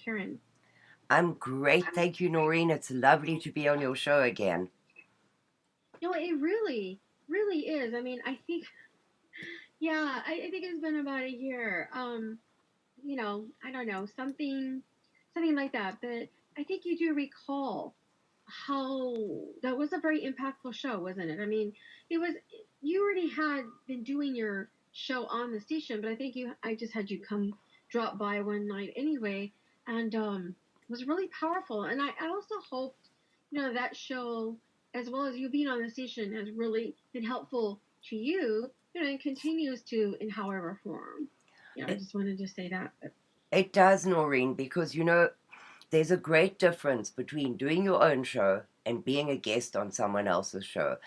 Karin. I'm great, thank you, Noreen. It's lovely to be on your show again. No, it really is. I mean, I think, yeah, I think it's been about a year. I don't know, something like that. But I think you do recall how that was a very impactful show, wasn't it? I mean, it was. You already had been doing your show on the station, but I just had you come drop by one night anyway, and it was really powerful. And I also hoped, that show, as well as you being on the station, has really been helpful to you, and continues to in however form. I It, just wanted to say that. But it does, Noreen, because there's a great difference between doing your own show and being a guest on someone else's show.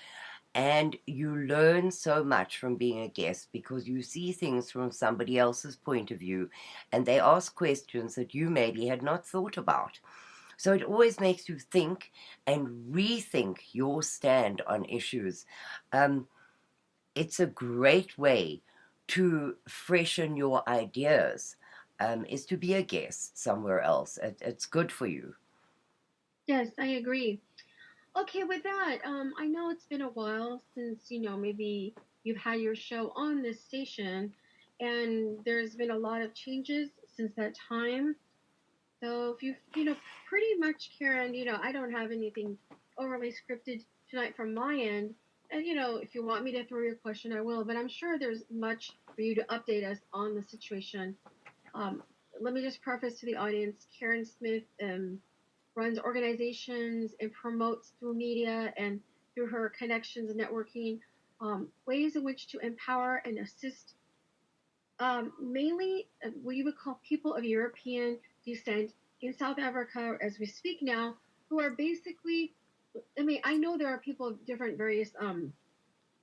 And you learn so much from being a guest because you see things from somebody else's point of view and they ask questions that you maybe had not thought about. So it always makes you think and rethink your stand on issues. Um, it's a great way to freshen your ideas, is to be a guest somewhere else. It's good for you. yes, I agree. Okay, with that, I know it's been a while since, maybe you've had your show on this station, and there's been a lot of changes since that time. So if pretty much, Karen, I don't have anything overly scripted tonight from my end. And, if you want me to throw your question, I will, but I'm sure there's much for you to update us on the situation. Um, Let me just preface to the audience, Karen Smith, runs organizations and promotes through media and through her connections and networking, ways in which to empower and assist, mainly what you would call people of European descent in South Africa as we speak now, who are basically, I mean, I know there are people of different various, what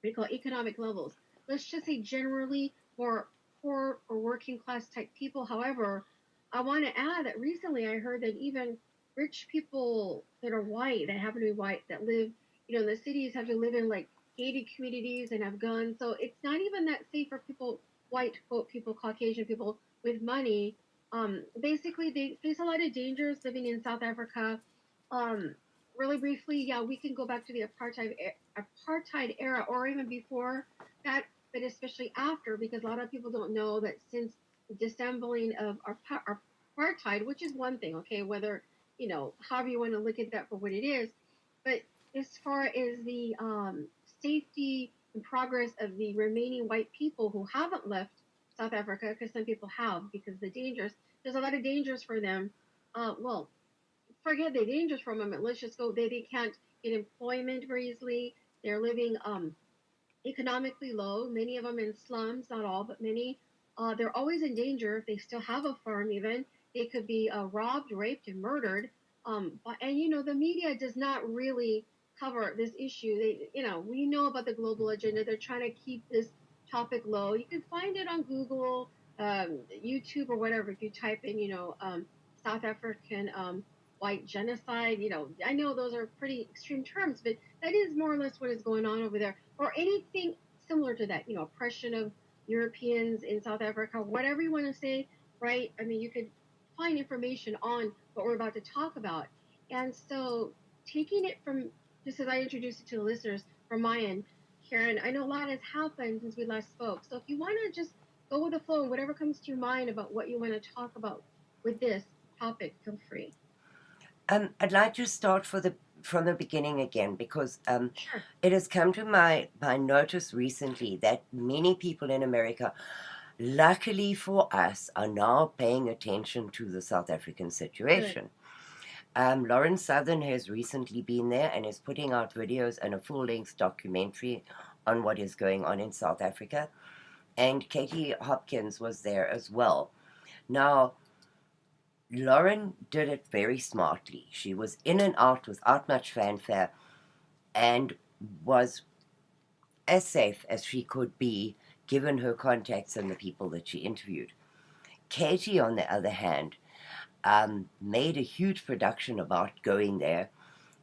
you call economic levels. Let's just say generally more poor or working class type people. However, I want to add that recently I heard that even rich people that are white, that happen to be white, that live, in the cities, have to live in like gated communities and have guns. So it's not even that safe for people, white quote people, Caucasian people with money. Basically, they face a lot of dangers living in South Africa. Um, Really briefly, yeah, we can go back to the apartheid era, or even before that, but especially after, because a lot of people don't know that since the dissembling of our apartheid, which is one thing, okay, whether however you want to look at that for what it is, but as far as the safety and progress of the remaining white people who haven't left South Africa, because some people have, because there's a lot of dangers for them. Well, forget the dangers from them. Let's just go. They can't get employment very easily. They're living economically low. Many of them in slums, not all, but many. They're always in danger. If they still have a farm, even they could be robbed, raped, and murdered. And the media does not really cover this issue. We know about the global agenda. They're trying to keep this topic low. You can find it on Google, YouTube, or whatever. If you type in, South African white genocide. I know those are pretty extreme terms, but that is more or less what is going on over there, or anything similar to that. Oppression of Europeans in South Africa, whatever you want to say, right? I mean, you could find information on what we're about to talk about. And so, taking it from just as I introduced it to the listeners from my end, Karen, I know a lot has happened since we last spoke. So, if you want to just go with the flow and whatever comes to your mind about what you want to talk about with this topic, feel free. I'd like to start from the beginning again because Sure. it has come to my notice recently that many people in America, luckily for us, are now paying attention to the South African Good. situation. Lauren Southern has recently been there and is putting out videos and a full-length documentary on what is going on in South Africa. And Katie Hopkins was there as well. Now, Lauren did it very smartly. She was in and out without much fanfare and was as safe as she could be given her contacts and the people that she interviewed. Katie, on the other hand, made a huge production about going there,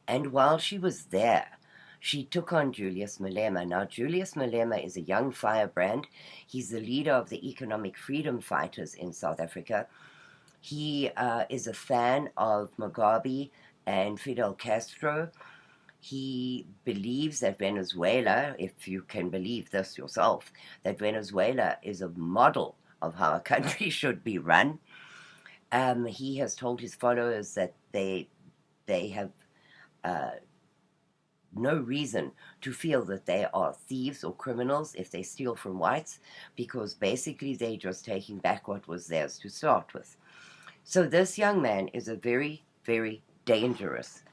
and while she was there, she took on Julius Malema. Now, Julius Malema is a young firebrand. He's the leader of the economic freedom fighters in South Africa. He is a fan of Mugabe and Fidel Castro. He believes that Venezuela, if you can believe this yourself, that Venezuela is a model of how a country should be run. He has told his followers that they have uh, no reason to feel that they are thieves or criminals if they steal from whites, because basically they're just taking back what was theirs to start with. So this young man is a very, very dangerous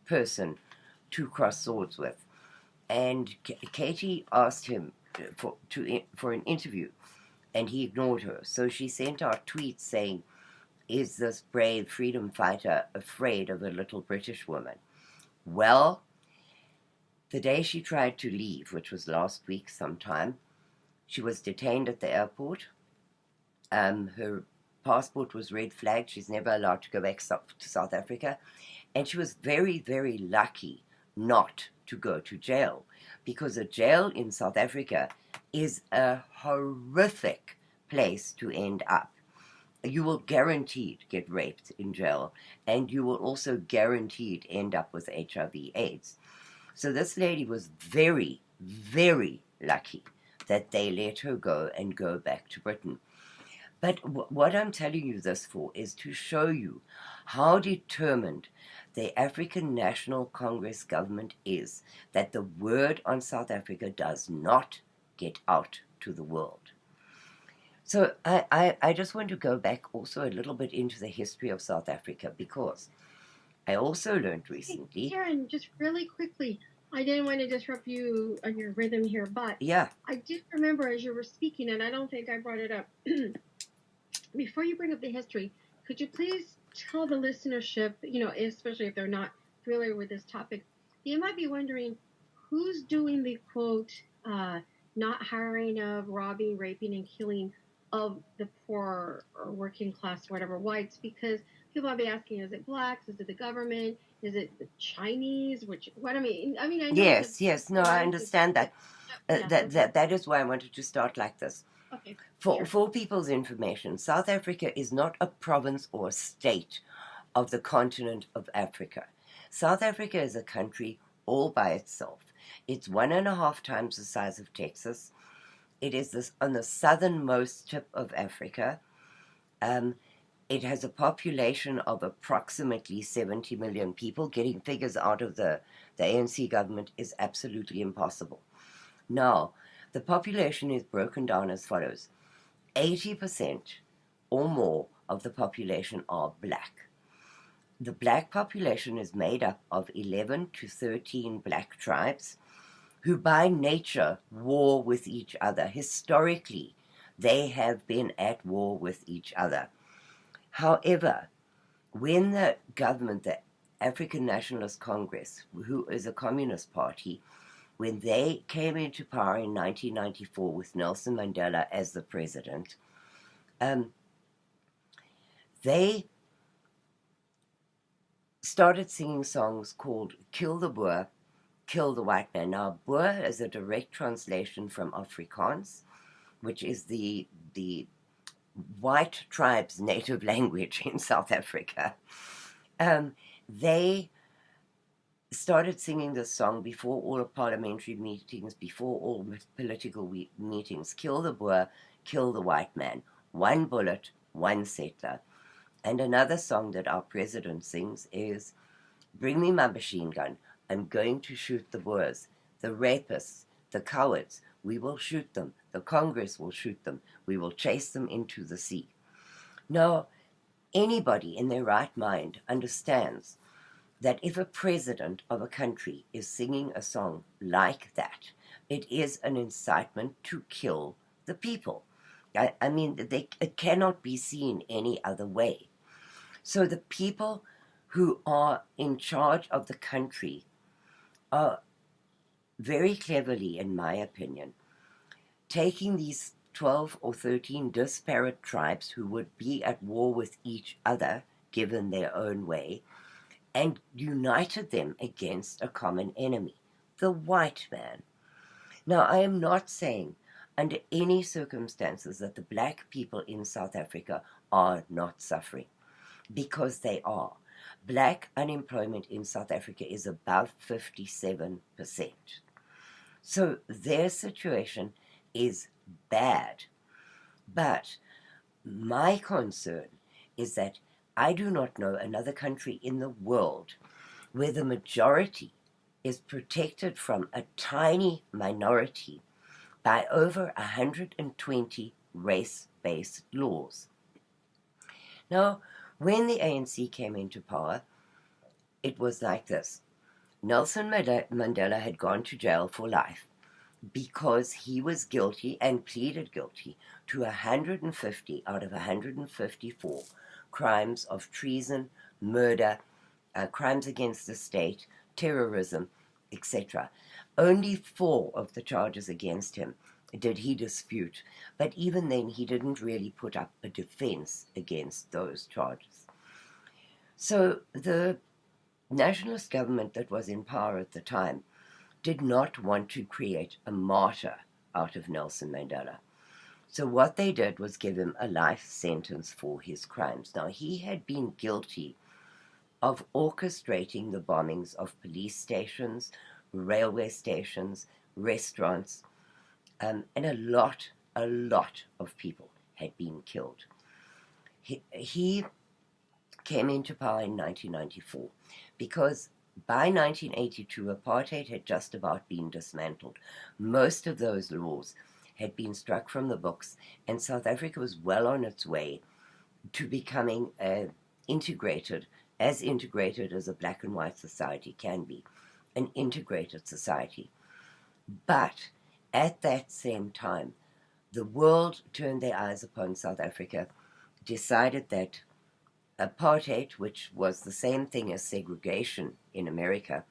person to cross swords with. And Katie asked him for an interview, and he ignored her. So she sent out tweets saying, "Is this brave freedom fighter afraid of a little British woman?" Well, the day she tried to leave, which was last week sometime, she was detained at the airport. Her passport was red flagged. She's never allowed to go back to South Africa. And she was very, very lucky not to go to jail, because a jail in South Africa is a horrific place to end up. You will guaranteed get raped in jail, and you will also guaranteed end up with HIV/AIDS. So this lady was very, very lucky that they let her go and go back to Britain. But what I'm telling you this for is to show you how determined the African National Congress government is that the word on South Africa does not get out to the world. So I just want to go back also a little bit into the history of South Africa, because I also learned recently. Hey, Karin, just really quickly, I didn't want to disrupt you on your rhythm here, but Yeah, I did remember as you were speaking, and I don't think I brought it up. Before you bring up the history, could you please tell the listenership, especially if they're not familiar with this topic, they might be wondering who's doing the quote, not hiring of, robbing, raping, and killing of the poor or working class, whatever, whites, because people might be asking, is it blacks? Is it the government? Is it the Chinese? I mean, I know it's yes, no, a I lot of understand that. yeah, okay, That is why I wanted to start like this. okay, For, sure. for people's information, South Africa is not a province or a state of the continent of Africa. South Africa is a country all by itself. It's 1.5 times the size of Texas. It is on the southernmost tip of Africa. Um, it has a population of approximately 70 million people. Getting figures out of the ANC government is absolutely impossible. Now, the population is broken down as follows: 80% or more of the population are black. The black population is made up of 11 to 13 black tribes who by nature war with each other. Historically, they have been at war with each other. However, when the government, the African Nationalist Congress, who is a communist party, when they came into power in 1994 with Nelson Mandela as the president, they started singing songs called Kill the Boer, Kill the White Man. Now, Boer is a direct translation from Afrikaans, which is the white tribe's native language in South Africa. They started singing this song before all the parliamentary meetings, before all political meetings. Kill the Boer, kill the white man. One bullet, one settler. And another song that our president sings is, bring me my machine gun. I'm going to shoot the Boers, the rapists, the cowards. We will shoot them. The Congress will shoot them. We will chase them into the sea. Now, anybody in their right mind understands that if a president of a country is singing a song like that, it is an incitement to kill the people. I mean, it cannot be seen any other way. So the people who are in charge of the country are very cleverly, in my opinion, taking these 12 or 13 disparate tribes who would be at war with each other, given their own way, and united them against a common enemy, the white man. Now, I am not saying under any circumstances that the black people in South Africa are not suffering, because they are. Black unemployment in South Africa is above 57%. So their situation is bad. But my concern is that I do not know another country in the world where the majority is protected from a tiny minority by over 120 race-based laws. Now, when the ANC came into power, it was like this. Nelson Mandela had gone to jail for life because he was guilty and pleaded guilty to 150 out of 154 crimes of treason, murder, crimes against the state, terrorism, etc. Only 4 of the charges against him did he dispute, but even then he didn't really put up a defense against those charges. So the nationalist government that was in power at the time did not want to create a martyr out of Nelson Mandela. So what they did was give him a life sentence for his crimes. Now, he had been guilty of orchestrating the bombings of police stations, railway stations, restaurants, and a lot of people had been killed. He came into power in 1994 because by 1982, apartheid had just about been dismantled. Most of those laws had been struck from the books, and South Africa was well on its way to becoming integrated as a black and white society can be, an integrated society. But at that same time, the world turned their eyes upon South Africa, decided that apartheid, which was the same thing as segregation in America,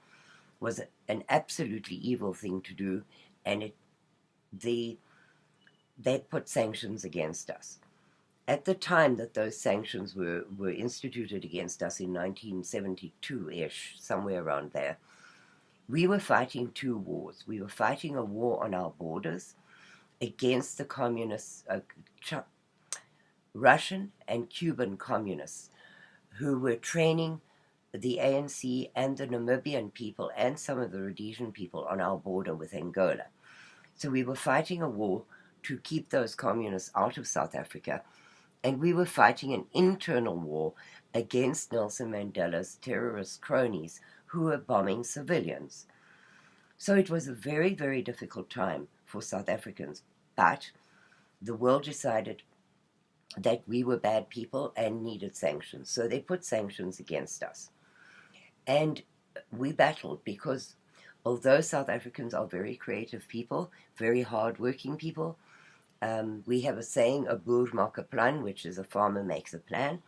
was an absolutely evil thing to do, and they put sanctions against us. At the time that those sanctions were instituted against us in 1972-ish, somewhere around there, we were fighting 2 wars. We were fighting a war on our borders against the communists, Russian and Cuban communists, who were training the ANC and the Namibian people and some of the Rhodesian people on our border with Angola. So we were fighting a war to keep those communists out of South Africa, and we were fighting an internal war against Nelson Mandela's terrorist cronies who were bombing civilians. So it was a very, very difficult time for South Africans, but the world decided that we were bad people and needed sanctions. So they put sanctions against us. And we battled because although South Africans are very creative people, very hard-working people, we have a saying, a boer maak 'n plan, which is a farmer makes a plan.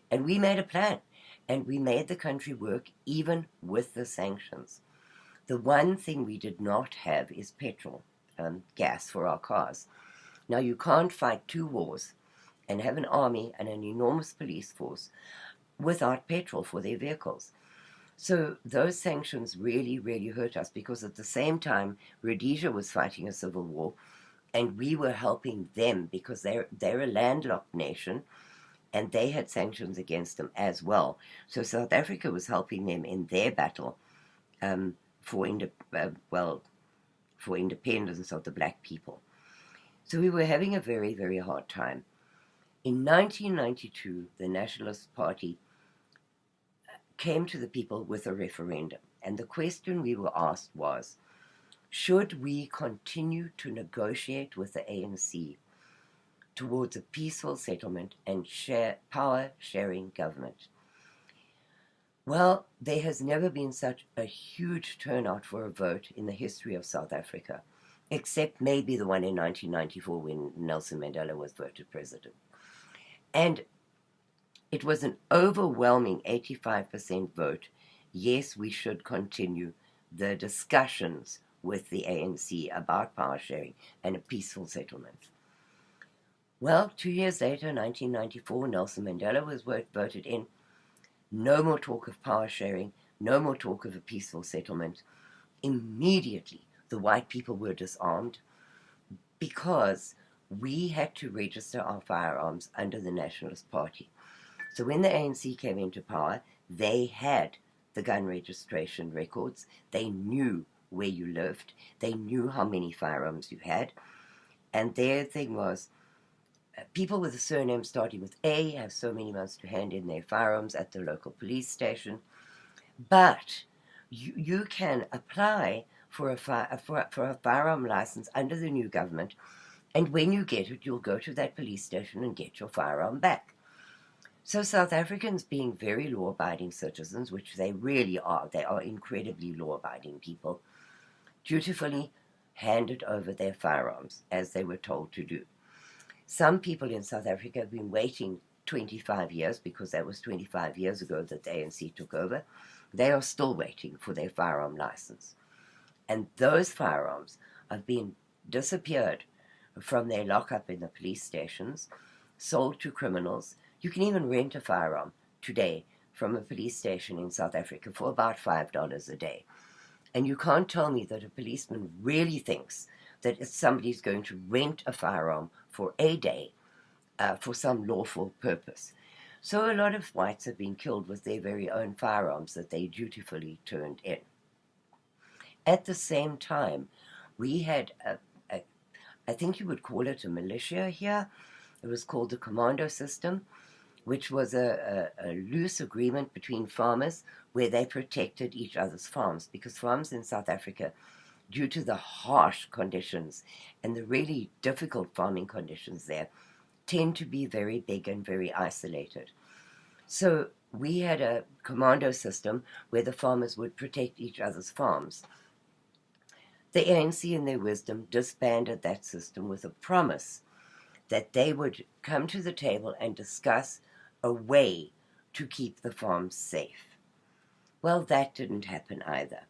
And we made a plan. And we made the country work even with the sanctions. The one thing we did not have is petrol, gas for our cars. Now, you can't fight 2 wars and have an army and an enormous police force without petrol for their vehicles. So those sanctions really, really hurt us because at the same time, Rhodesia was fighting a civil war, and we were helping them because they're a landlocked nation, and they had sanctions against them as well. So South Africa was helping them in their battle for independence of the black people. So we were having a very, very hard time. In 1992, the Nationalist Party came to the people with a referendum, and the question we were asked was, should we continue to negotiate with the ANC towards a peaceful settlement and power-sharing government? Well, there has never been such a huge turnout for a vote in the history of South Africa, except maybe the one in 1994 when Nelson Mandela was voted president. And it was an overwhelming 85% vote. Yes, we should continue the discussions with the ANC about power sharing and a peaceful settlement. Well, 2 years later, 1994, Nelson Mandela was voted in. No more talk of power sharing, no more talk of a peaceful settlement. Immediately, the white people were disarmed because we had to register our firearms under the Nationalist Party. So when the ANC came into power, they had the gun registration records. They knew where you lived. They knew how many firearms you had. And their thing was, people with a surname starting with A have so many months to hand in their firearms at the local police station. But you can apply for a firearm license under the new government, and when you get it, you'll go to that police station and get your firearm back. So South Africans, being very law-abiding citizens, which they really are, they are incredibly law-abiding people, dutifully handed over their firearms as they were told to do. Some people in South Africa have been waiting 25 years, because that was 25 years ago that the ANC took over. They are still waiting for their firearm license. And those firearms have been disappeared from their lockup in the police stations, sold to criminals. You can even rent a firearm today from a police station in South Africa for about $5 a day. And you can't tell me that a policeman really thinks that if somebody's going to rent a firearm for a day for some lawful purpose. So a lot of whites have been killed with their very own firearms that they dutifully turned in. At the same time, we had, I think you would call it a militia here. It was called the commando system, which was a loose agreement between farmers where they protected each other's farms, because farms in South Africa, due to the harsh conditions and the really difficult farming conditions there, tend to be very big and very isolated. So we had a commando system where the farmers would protect each other's farms. The ANC, in their wisdom, disbanded that system with a promise that they would come to the table and discuss a way to keep the farms safe. Well, that didn't happen either,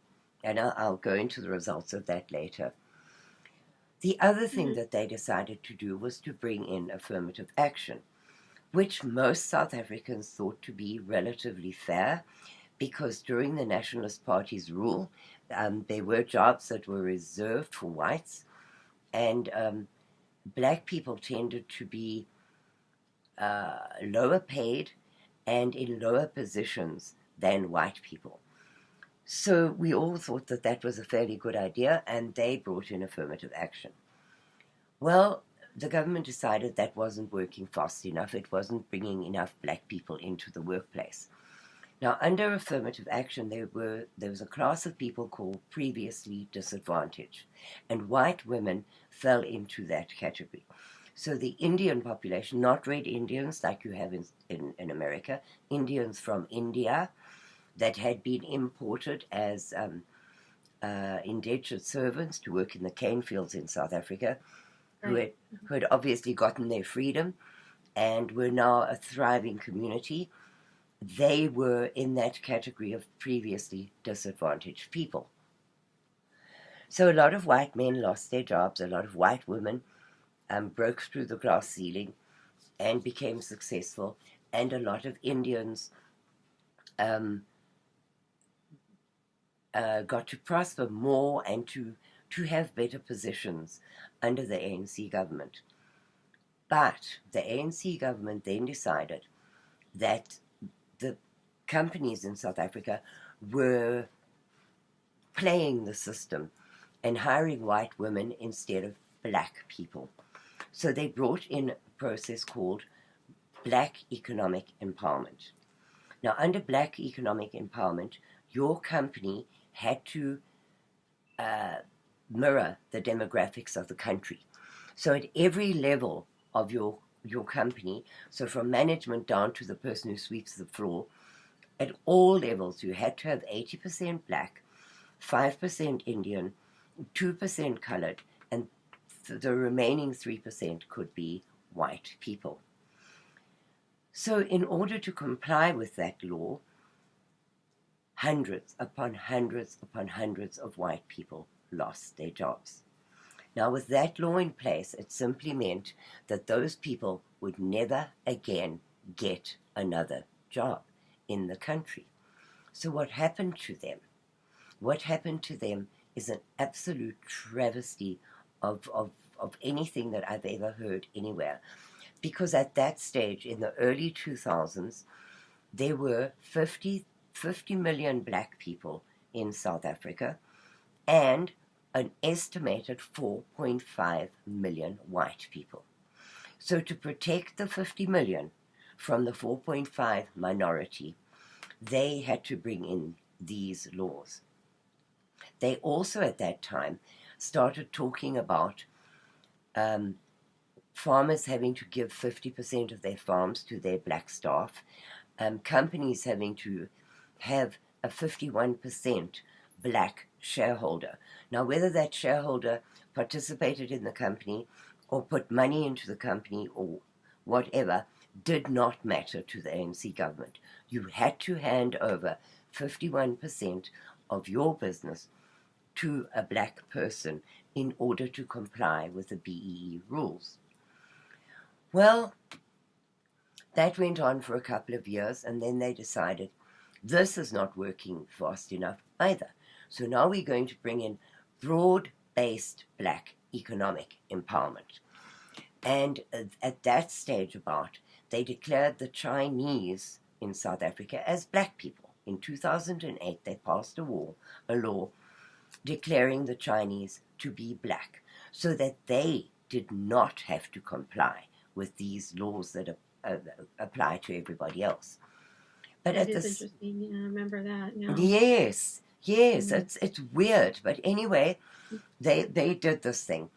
and I'll go into the results of that later. The other thing that they decided to do was to bring in affirmative action, which most South Africans thought to be relatively fair, because during the Nationalist Party's rule, there were jobs that were reserved for whites, and black people tended to be lower paid and in lower positions than white people. So we all thought that that was a fairly good idea, and they brought in affirmative action. Well, the government decided that wasn't working fast enough. It wasn't bringing enough black people into the workplace. Now, under affirmative action, there was a class of people called previously disadvantaged, and white women fell into that category. So the Indian population, not red Indians like you have in America, Indians from India that had been imported as indentured servants to work in the cane fields in South Africa, Right. who had obviously gotten their freedom and were now a thriving community. They were in that category of previously disadvantaged people. So a lot of white men lost their jobs, a lot of white women broke through the glass ceiling and became successful, and a lot of Indians got to prosper more and to have better positions under the ANC government. But the ANC government then decided that the companies in South Africa were playing the system and hiring white women instead of black people. So they brought in a process called Black Economic Empowerment. Now, under Black Economic Empowerment, your company had to mirror the demographics of the country. So at every level of your company, so from management down to the person who sweeps the floor, at all levels you had to have 80% black, 5% Indian, 2% colored, and the remaining 3% could be white people. So in order to comply with that law, hundreds upon hundreds upon hundreds of white people lost their jobs. Now, with that law in place, it simply meant that those people would never again get another job in the country. So what happened to them? What happened to them is an absolute travesty of of anything that I've ever heard anywhere. Because at that stage, in the early 2000s, there were 50 million black people in South Africa and an estimated 4.5 million white people. So to protect the 50 million from the 4.5 minority, they had to bring in these laws. They also at that time started talking about farmers having to give 50% of their farms to their black staff, companies having to have a 51% black shareholder. Now, whether that shareholder participated in the company or put money into the company or whatever did not matter to the ANC government. You had to hand over 51% of your business to a black person in order to comply with the BEE rules. Well, that went on for a couple of years, and then they decided this is not working fast enough either. So now we're going to bring in broad-based black economic empowerment. And at that stage they declared the Chinese in South Africa as black people. In 2008, they passed a law declaring the Chinese to be black so that they did not have to comply with these laws that apply to everybody else. But that is interesting. Yeah, I remember that. Yeah. Yes, it's weird, but anyway, they did this thing,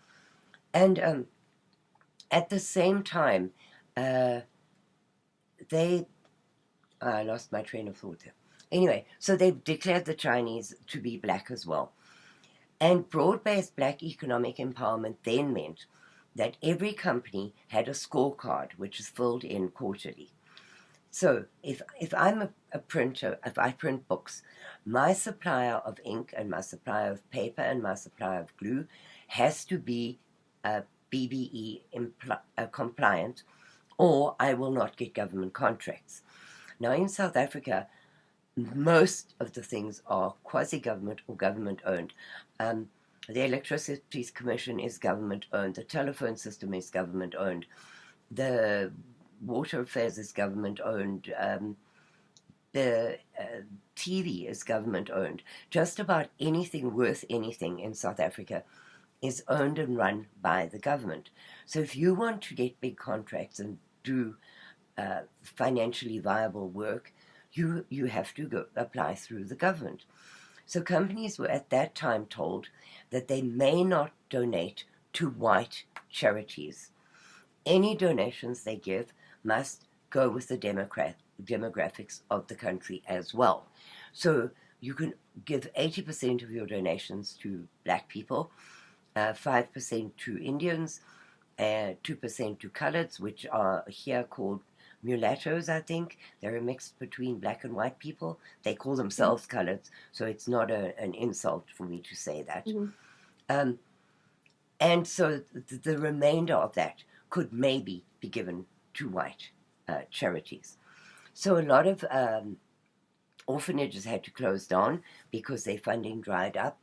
and at the same time, I lost my train of thought there. Anyway, so they declared the Chinese to be black as well, and broad-based black economic empowerment then meant that every company had a scorecard which is filled in quarterly. So if I'm a printer, if I print books, my supplier of ink and my supplier of paper and my supplier of glue has to be BBE compliant, or I will not get government contracts. Now in South Africa, most of the things are quasi-government or government-owned. The Electricity Commission is government-owned. The telephone system is government-owned. The water affairs is government-owned. The TV is government-owned. Just about anything worth anything in South Africa is owned and run by the government. So if you want to get big contracts and do financially viable work, you have to go apply through the government. So companies were at that time told that they may not donate to white charities. Any donations they give must go with the demographics of the country as well. So you can give 80% of your donations to black people, 5% to Indians, 2% to coloreds, which are here called mulattoes, I think. They're a mix between black and white people. They call themselves coloreds, so it's not an insult for me to say that. And so the remainder of that could maybe be given to white charities. So a lot of orphanages had to close down because their funding dried up,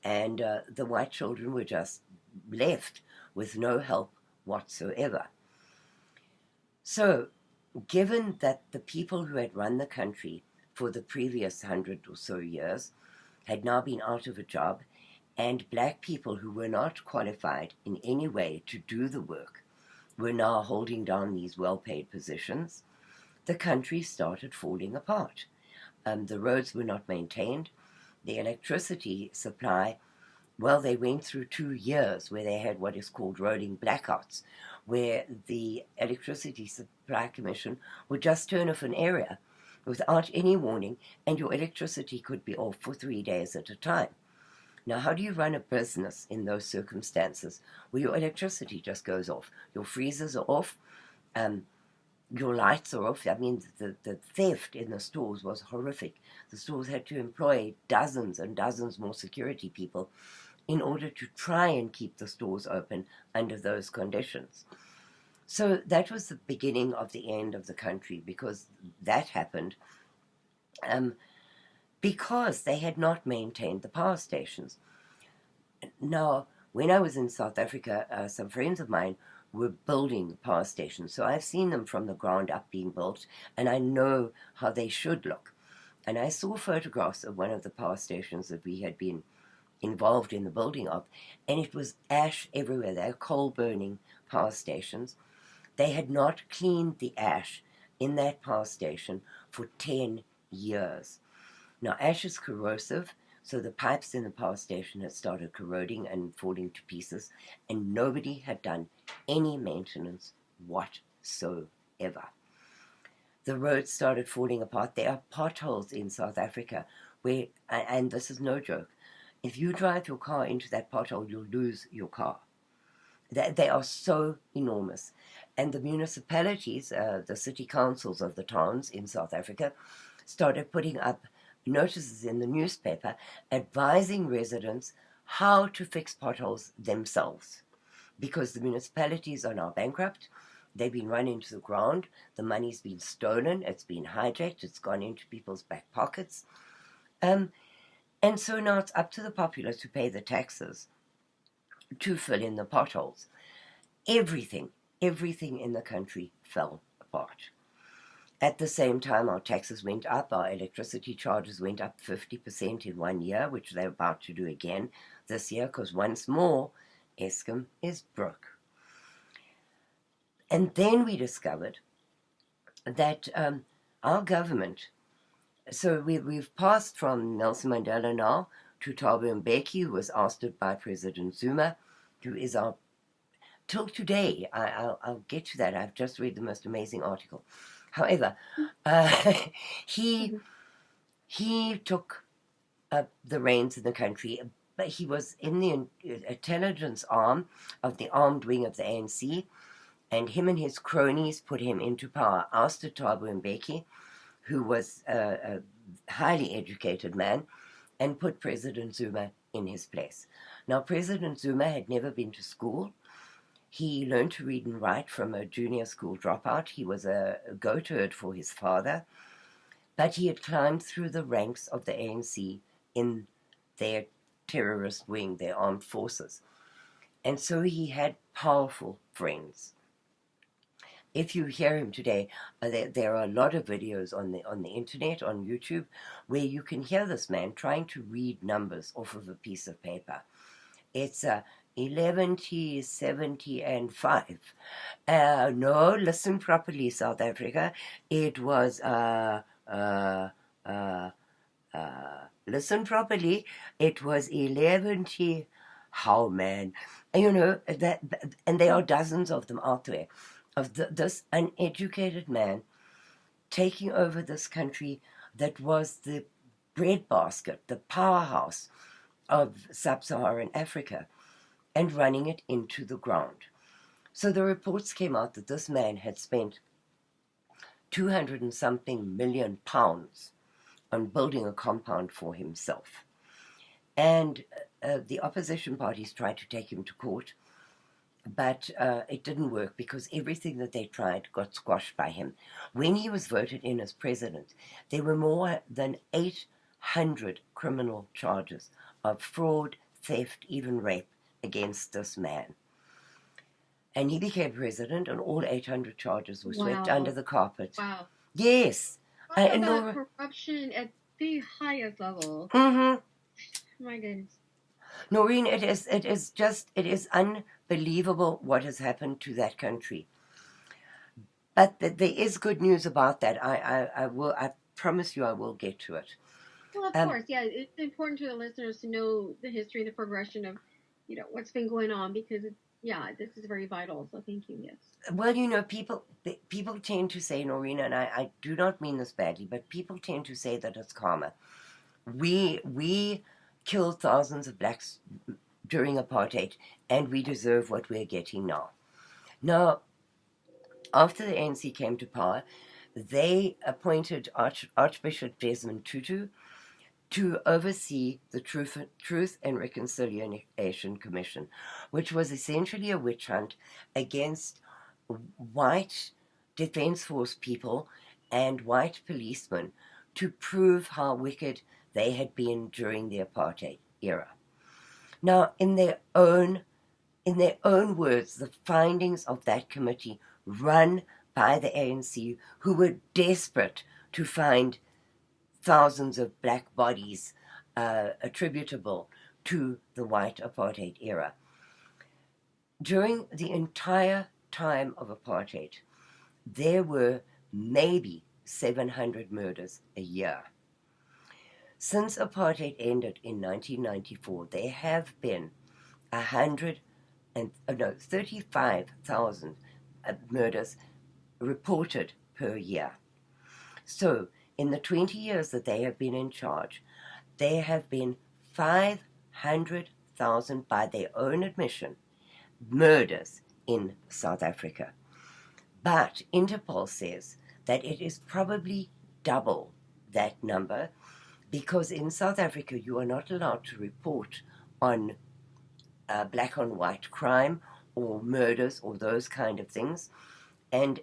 and the white children were just left with no help whatsoever. So given that the people who had run the country for the previous 100 or so years had now been out of a job, and black people who were not qualified in any way to do the work were now holding down these well-paid positions, the country started falling apart. The roads were not maintained. The electricity supply, well, they went through 2 years where they had what is called rolling blackouts, where the Electricity Supply Commission would just turn off an area without any warning, and your electricity could be off for 3 days at a time. Now, how do you run a business in those circumstances where your electricity just goes off? Your freezers are off, your lights are off. I mean, the theft in the stores was horrific. The stores had to employ dozens and dozens more security people in order to try and keep the stores open under those conditions. So that was the beginning of the end of the country, because that happened because they had not maintained the power stations. Now, when I was in South Africa, some friends of mine were building power stations. So I've seen them from the ground up being built, and I know how they should look. And I saw photographs of one of the power stations that we had been involved in the building of, and it was ash everywhere. They were coal burning power stations. They had not cleaned the ash in that power station for 10 years. Now, ash is corrosive, so the pipes in the power station had started corroding and falling to pieces, and nobody had done any maintenance whatsoever. The roads started falling apart. There are potholes in South Africa where, and this is no joke, if you drive your car into that pothole, you'll lose your car. They are so enormous. And the municipalities, the city councils of the towns in South Africa, started putting up notices in the newspaper advising residents how to fix potholes themselves. Because the municipalities are now bankrupt, they've been run into the ground, the money's been stolen, it's been hijacked, it's gone into people's back pockets. And so now it's up to the populace to pay the taxes to fill in the potholes. Everything in the country fell apart. At the same time, our taxes went up, our electricity charges went up 50% in 1 year, which they're about to do again this year, because once more, Eskom is broke. And then we discovered that our government, so we've passed from Nelson Mandela now to Thabo Mbeki, who was ousted by President Zuma, who is our, till today, I'll get to that, I've just read the most amazing article. However, he took the reins in the country, but he was in the intelligence arm of the armed wing of the ANC, and him and his cronies put him into power, ousted Thabo Mbeki, who was a highly educated man, and put President Zuma in his place. Now, President Zuma had never been to school. He learned to read and write from a junior school dropout. He was a goat herd for his father, but he had climbed through the ranks of the ANC in their terrorist wing, their armed forces. And so he had powerful friends. If you hear him today, there are a lot of videos on the internet, on YouTube, where you can hear this man trying to read numbers off of a piece of paper. It's 11, 70, and 5. No, listen properly, South Africa. It was, listen properly. It was 11, how, man? You know, and there are dozens of them out there, of this uneducated man taking over this country that was the breadbasket, the powerhouse of sub-Saharan Africa, and running it into the ground. So the reports came out that this man had spent 200 and something million pounds on building a compound for himself. And the opposition parties tried to take him to court, but it didn't work because everything that they tried got squashed by him. When he was voted in as president, there were more than 800 criminal charges of fraud, theft, even rape against this man. And he became president, and all 800 charges were swept under the carpet. Wow. Yes. Talk about corruption at the highest level. Mm-hmm. My goodness. Noreen, it is unbelievable what has happened to that country. But there is good news about that. I promise you I will get to it. Well, of course, yeah. It's important to the listeners to know the history and the progression of, you know, what's been going on, because this is very vital. So thank you. Yes. Well, you know, people tend to say, Noreen, and I do not mean this badly, but people tend to say that it's karma. We killed thousands of blacks during apartheid, and we deserve what we're getting now. Now, after the ANC came to power, they appointed Archbishop Desmond Tutu to oversee the Truth and Reconciliation Commission, which was essentially a witch hunt against white Defence Force people and white policemen to prove how wicked they had been during the apartheid era. Now, in their own words, the findings of that committee run by the ANC, who were desperate to find thousands of black bodies attributable to the white apartheid era. During the entire time of apartheid, there were maybe 700 murders a year. Since apartheid ended in 1994, there have been 35,000 murders reported per year. So, in the 20 years that they have been in charge, there have been 500,000, by their own admission, murders in South Africa. But Interpol says that it is probably double that number, because in South Africa you are not allowed to report on black on white crime or murders or those kind of things. And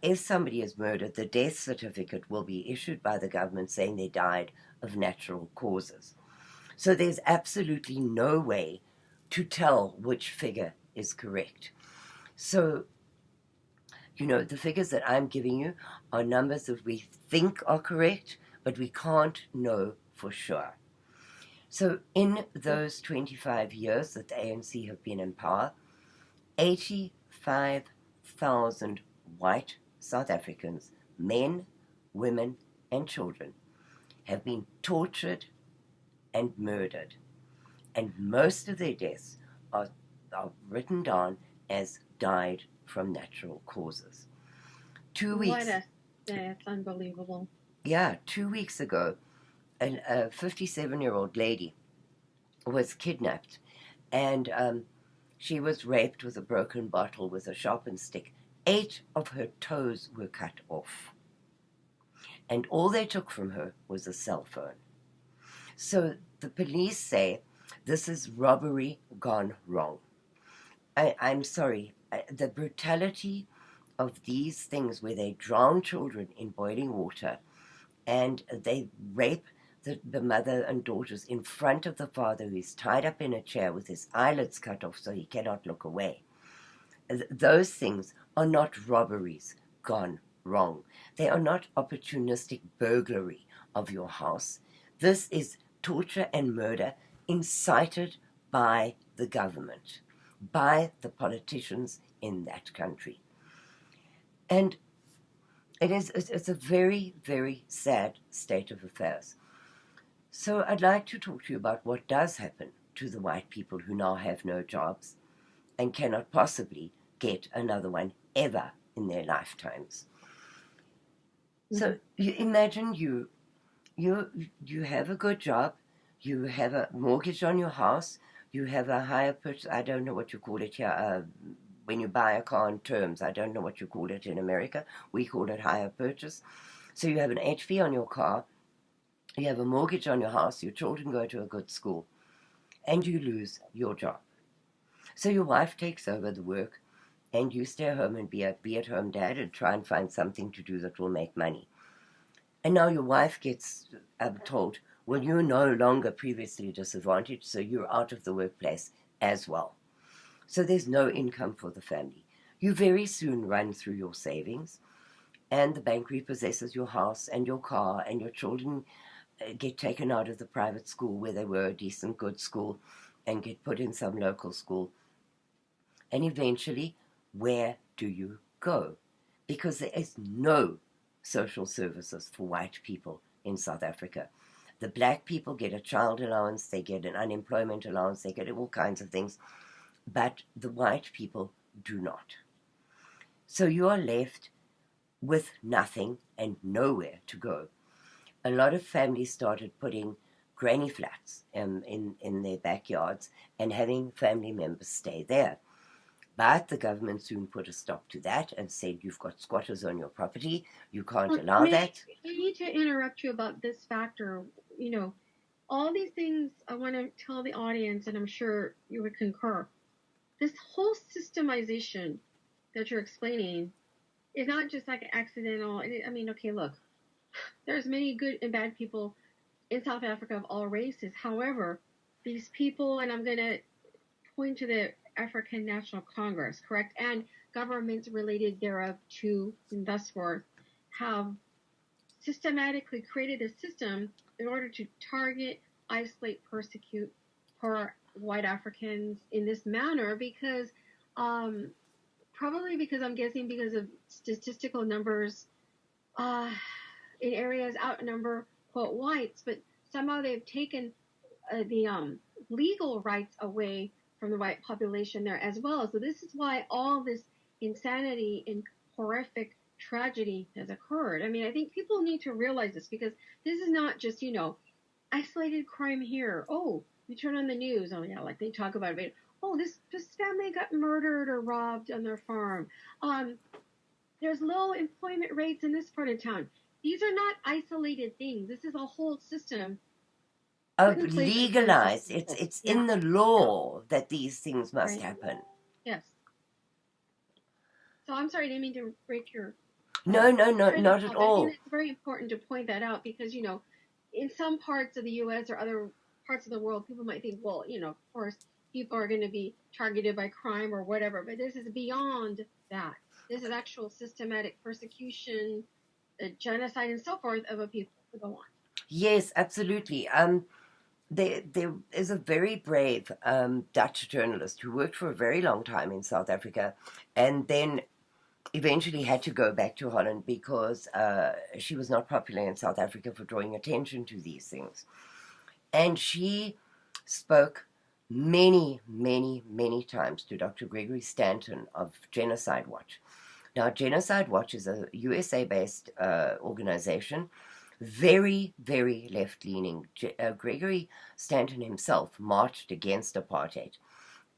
if somebody is murdered, the death certificate will be issued by the government saying they died of natural causes. So there's absolutely no way to tell which figure is correct. So, the figures that I'm giving you are numbers that we think are correct, but we can't know for sure. So in those 25 years that the ANC have been in power, 85,000 white South Africans, men, women, and children, have been tortured and murdered. And most of their deaths are written down as died from natural causes. 2 weeks. That's unbelievable. Yeah, 2 weeks ago, a 57-year-old lady was kidnapped, and she was raped with a broken bottle with a sharpened stick. 8 of her toes were cut off, and all they took from her was a cell phone. So the police say this is robbery gone wrong. I'm sorry, the brutality of these things where they drown children in boiling water and they rape the mother and daughters in front of the father, who is tied up in a chair with his eyelids cut off so he cannot look away. Those things are not robberies gone wrong. They are not opportunistic burglary of your house. This is torture and murder incited by the government, by the politicians in that country. And it's a very, very sad state of affairs. So I'd like to talk to you about what does happen to the white people who now have no jobs and cannot possibly get another one ever in their lifetimes. So you imagine you have a good job, you have a mortgage on your house, you have a hire purchase, I don't know what you call it here, when you buy a car on terms, I don't know what you call it in America, we call it hire purchase. So you have an HP on your car, you have a mortgage on your house, your children go to a good school, and you lose your job. So your wife takes over the work, and you stay home and be at home dad and try and find something to do that will make money. And now your wife gets told, well, you're no longer previously disadvantaged, so you're out of the workplace as well. So there's no income for the family. You very soon run through your savings, and the bank repossesses your house and your car, and your children get taken out of the private school where they were a decent, good school, and get put in some local school. And eventually, where do you go? Because there is no social services for white people in South Africa. The black people get a child allowance, they get an unemployment allowance, they get all kinds of things, but the white people do not. So you are left with nothing and nowhere to go. A lot of families started putting granny flats in their backyards and having family members stay there. But the government soon put a stop to that and said, you've got squatters on your property, you can't allow that. I need to interrupt you about this factor. All these things I want to tell the audience, and I'm sure you would concur. This whole systemization that you're explaining is not just like accidental. I mean, okay, look, there's many good and bad people in South Africa of all races. However, these people, and I'm going to point to the African National Congress, correct, and governments related thereof to and thus forth, have systematically created a system in order to target, isolate, persecute poor white Africans in this manner because um, probably because I'm guessing because of statistical numbers uh, in areas outnumber quote whites, but somehow they've taken the legal rights away from the white population there as well. So this is why all this insanity and horrific tragedy has occurred. I mean, I think people need to realize this because this is not just, isolated crime here. Oh, you turn on the news. Oh yeah, like they talk about it. Oh, this family got murdered or robbed on their farm. Um, there's low employment rates in this part of town. These are not isolated things. This is a whole system put Of in place and set up for legalized. people. It's Yeah, in the yeah, law that these things must right. happen. Yes. So I'm sorry, I didn't mean to break your No, no, no, train of not at thought. But I think all. it's very important to point that out because, in some parts of the U.S. or other parts of the world, people might think, well, of course, people are going to be targeted by crime or whatever. But this is beyond that. This is actual systematic persecution, genocide, and so forth of a people to go on. Yes, absolutely. There is a very brave Dutch journalist who worked for a very long time in South Africa, and then eventually had to go back to Holland because she was not popular in South Africa for drawing attention to these things. And she spoke many, many, many times to Dr. Gregory Stanton of Genocide Watch. Now, Genocide Watch is a USA based organization, very, very left leaning. Gregory Stanton himself marched against apartheid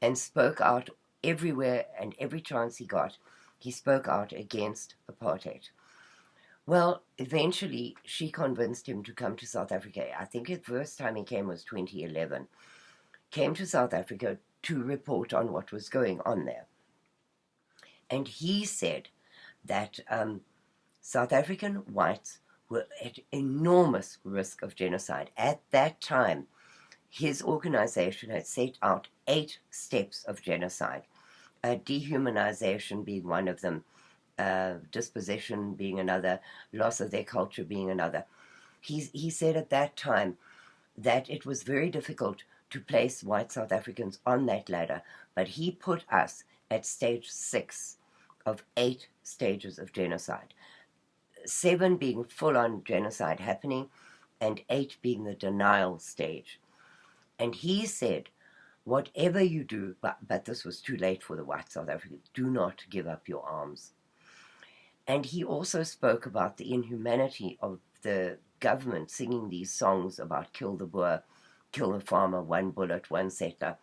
and spoke out everywhere and every chance he got. He spoke out against apartheid. Well, eventually she convinced him to come to South Africa. I think the first time he came was 2011. Came to South Africa to report on what was going on there. And he said that South African whites were at enormous risk of genocide. At that time, his organization had set out 8 steps of genocide, dehumanization being one of them, dispossession being another, loss of their culture being another. He said at that time that it was very difficult to place white South Africans on that ladder, but he put us at stage 6 of 8 stages of genocide. 7 being full-on genocide happening, and 8 being the denial stage. And he said, whatever you do, but this was too late for the white South Africans, do not give up your arms. And he also spoke about the inhumanity of the government singing these songs about kill the Boer, kill the farmer, one bullet, one settler.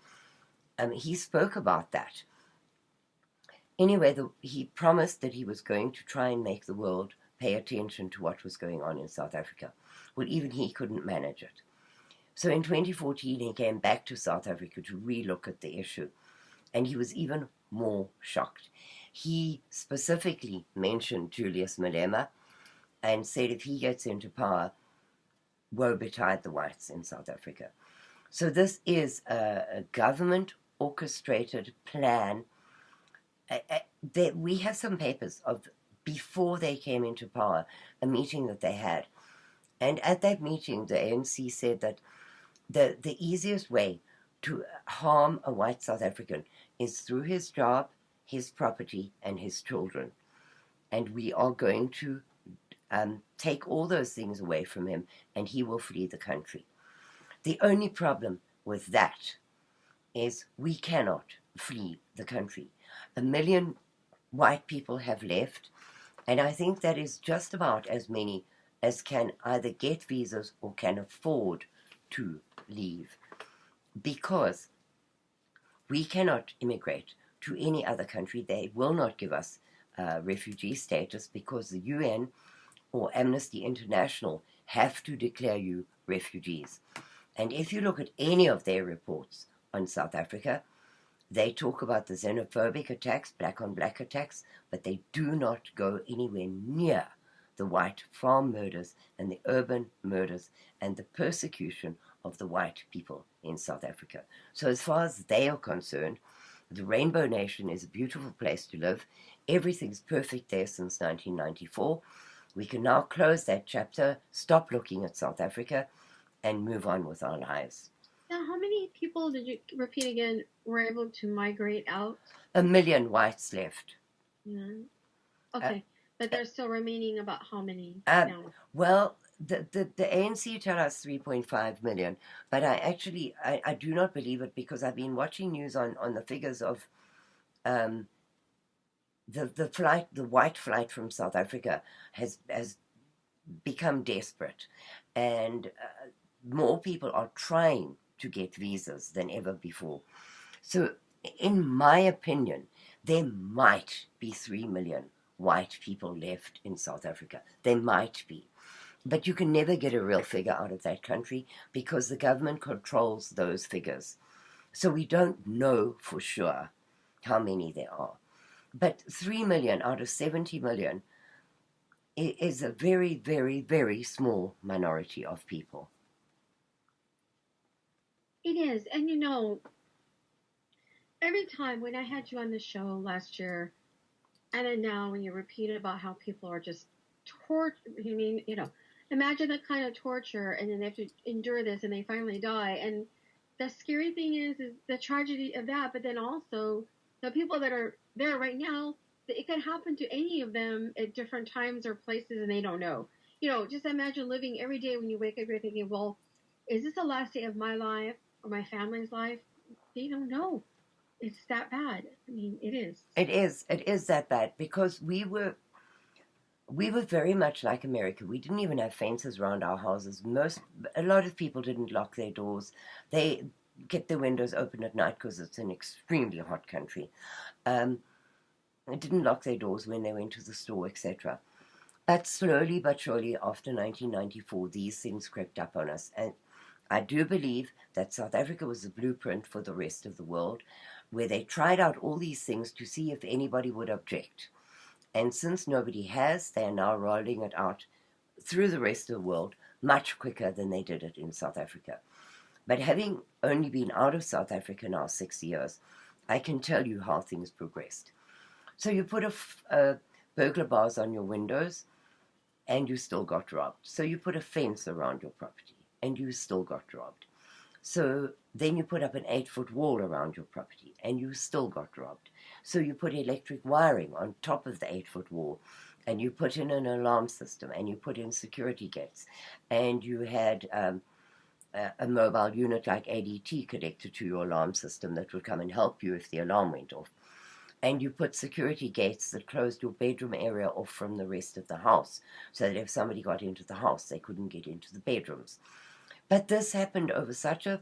He spoke about that. Anyway, he promised that he was going to try and make the world pay attention to what was going on in South Africa. Well, even he couldn't manage it. So in 2014, he came back to South Africa to relook at the issue, and he was even more shocked. He specifically mentioned Julius Malema and said if he gets into power, woe betide the whites in South Africa. So this is a government orchestrated plan. We have some papers of before they came into power, a meeting that they had. And at that meeting, the ANC said that the easiest way to harm a white South African is through his job, his property, and his children. And we are going to take all those things away from him, and he will flee the country. The only problem with that is we cannot flee the country. 1 million white people have left, and I think that is just about as many as can either get visas or can afford to leave, because we cannot immigrate to any other country. They will not give us refugee status because the UN or Amnesty International have to declare you refugees. And if you look at any of their reports on South Africa, they talk about the xenophobic attacks, black on black attacks, but they do not go anywhere near the white farm murders and the urban murders and the persecution of the white people in South Africa. So as far as they are concerned, the Rainbow Nation is a beautiful place to live. Everything's perfect there since 1994. We can now close that chapter, stop looking at South Africa, and move on with our lives. Now, how many people, did you repeat again, were able to migrate out? 1 million whites left. Yeah. Okay. But there's still remaining about how many now? Well, the ANC tell us 3.5 million, but I do not believe it, because I've been watching news on the figures of the white flight from South Africa has become desperate, and more people are trying to get visas than ever before. So, in my opinion, there might be 3 million white people left in South Africa. There might be. But you can never get a real figure out of that country because the government controls those figures. So we don't know for sure how many there are. But 3 million out of 70 million is a very, very, very small minority of people. It is. And every time when I had you on the show last year, and then now when you repeat about how people are just imagine that kind of torture, and then they have to endure this, and they finally die. And the scary thing is the tragedy of that, but then also the people that are there right now, it can happen to any of them at different times or places, and they don't know. Just imagine living every day when you wake up, you're thinking, well, is this the last day of my life or my family's life? They don't know. It's that bad. I mean, it is. It is. It is that bad, because we were very much like America. We didn't even have fences around our houses. A lot of people didn't lock their doors. They kept their windows open at night because it's an extremely hot country. They didn't lock their doors when they went to the store, etc. But slowly but surely, after 1994, these things crept up on us. And I do believe that South Africa was the blueprint for the rest of the world, where they tried out all these things to see if anybody would object. And since nobody has, they are now rolling it out through the rest of the world much quicker than they did it in South Africa. But having only been out of South Africa now 6 years, I can tell you how things progressed. So you put a burglar bars on your windows, and you still got robbed. So you put a fence around your property, and you still got robbed. So then you put up an 8-foot wall around your property, and you still got robbed. So you put electric wiring on top of the 8-foot wall, and you put in an alarm system, and you put in security gates, and you had a mobile unit like ADT connected to your alarm system that would come and help you if the alarm went off. And you put security gates that closed your bedroom area off from the rest of the house, so that if somebody got into the house, they couldn't get into the bedrooms. But this happened over such a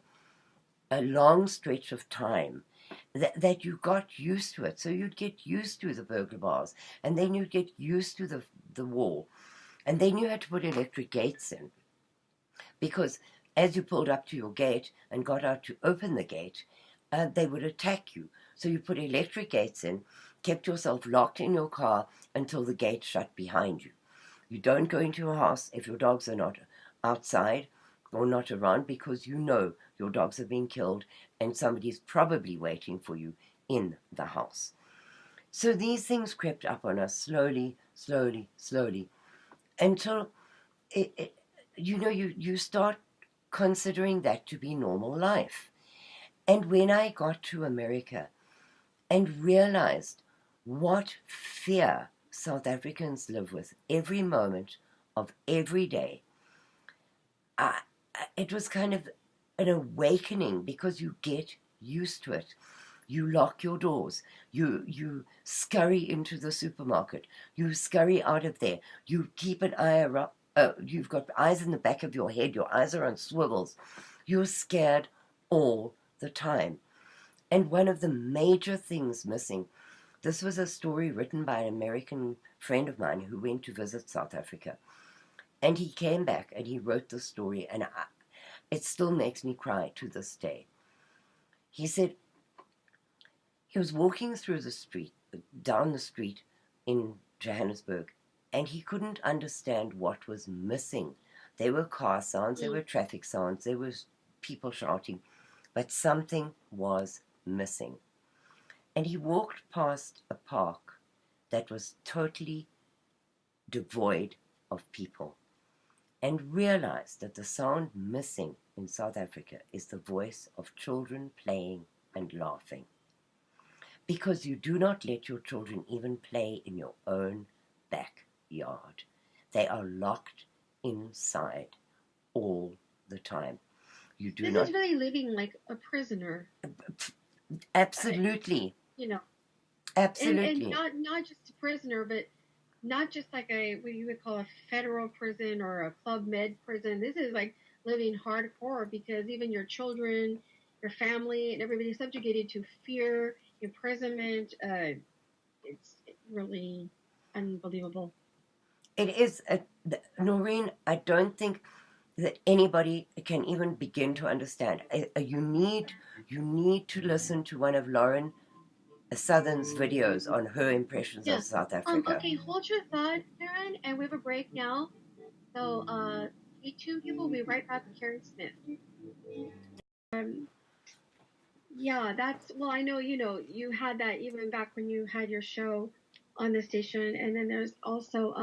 long stretch of time that you got used to it. So you'd get used to the burglar bars, and then you'd get used to the wall. And then you had to put electric gates in, because as you pulled up to your gate and got out to open the gate, they would attack you. So you put electric gates in, kept yourself locked in your car until the gate shut behind you. You don't go into your house if your dogs are not outside or not around, because you know your dogs have been killed and somebody's probably waiting for you in the house. So these things crept up on us slowly, slowly, slowly, until you start considering that to be normal life. And when I got to America and realized what fear South Africans live with every moment of every day, it was kind of an awakening, because you get used to it. You lock your doors. You scurry into the supermarket. You scurry out of there. You keep an eye around. You've got eyes in the back of your head. Your eyes are on swivels. You're scared all the time. And one of the major things missing, this was a story written by an American friend of mine who went to visit South Africa. And he came back and he wrote the story, and it still makes me cry to this day. He said he was walking through the street, down the street in Johannesburg, and he couldn't understand what was missing. There were car sounds, there Mm. were traffic sounds, there was people shouting, but something was missing. And he walked past a park that was totally devoid of people and realized that the sound missing in South Africa is the voice of children playing and laughing. Because you do not let your children even play in your own backyard. They are locked inside all the time. You do This not. is really living like a prisoner. Uh, Absolutely. you know, and Absolutely. not just a prisoner, but not just like a what you would call a federal prison or a club med prison. This is like living hardcore because even your children, your family, and everybody's subjugated to fear, imprisonment. It's really unbelievable. It is. Noreen, I don't think that anybody can even begin to understand. You need to listen to one of Lauren Southern's videos on her impressions of Yeah. South Africa. Okay, hold your thought, Karin, and we have a break now. So, stay tuned, people. We'll be right back with Karen Smith. Um, yeah, that's well. I know you had that even back when you had your show on the station, and then there's also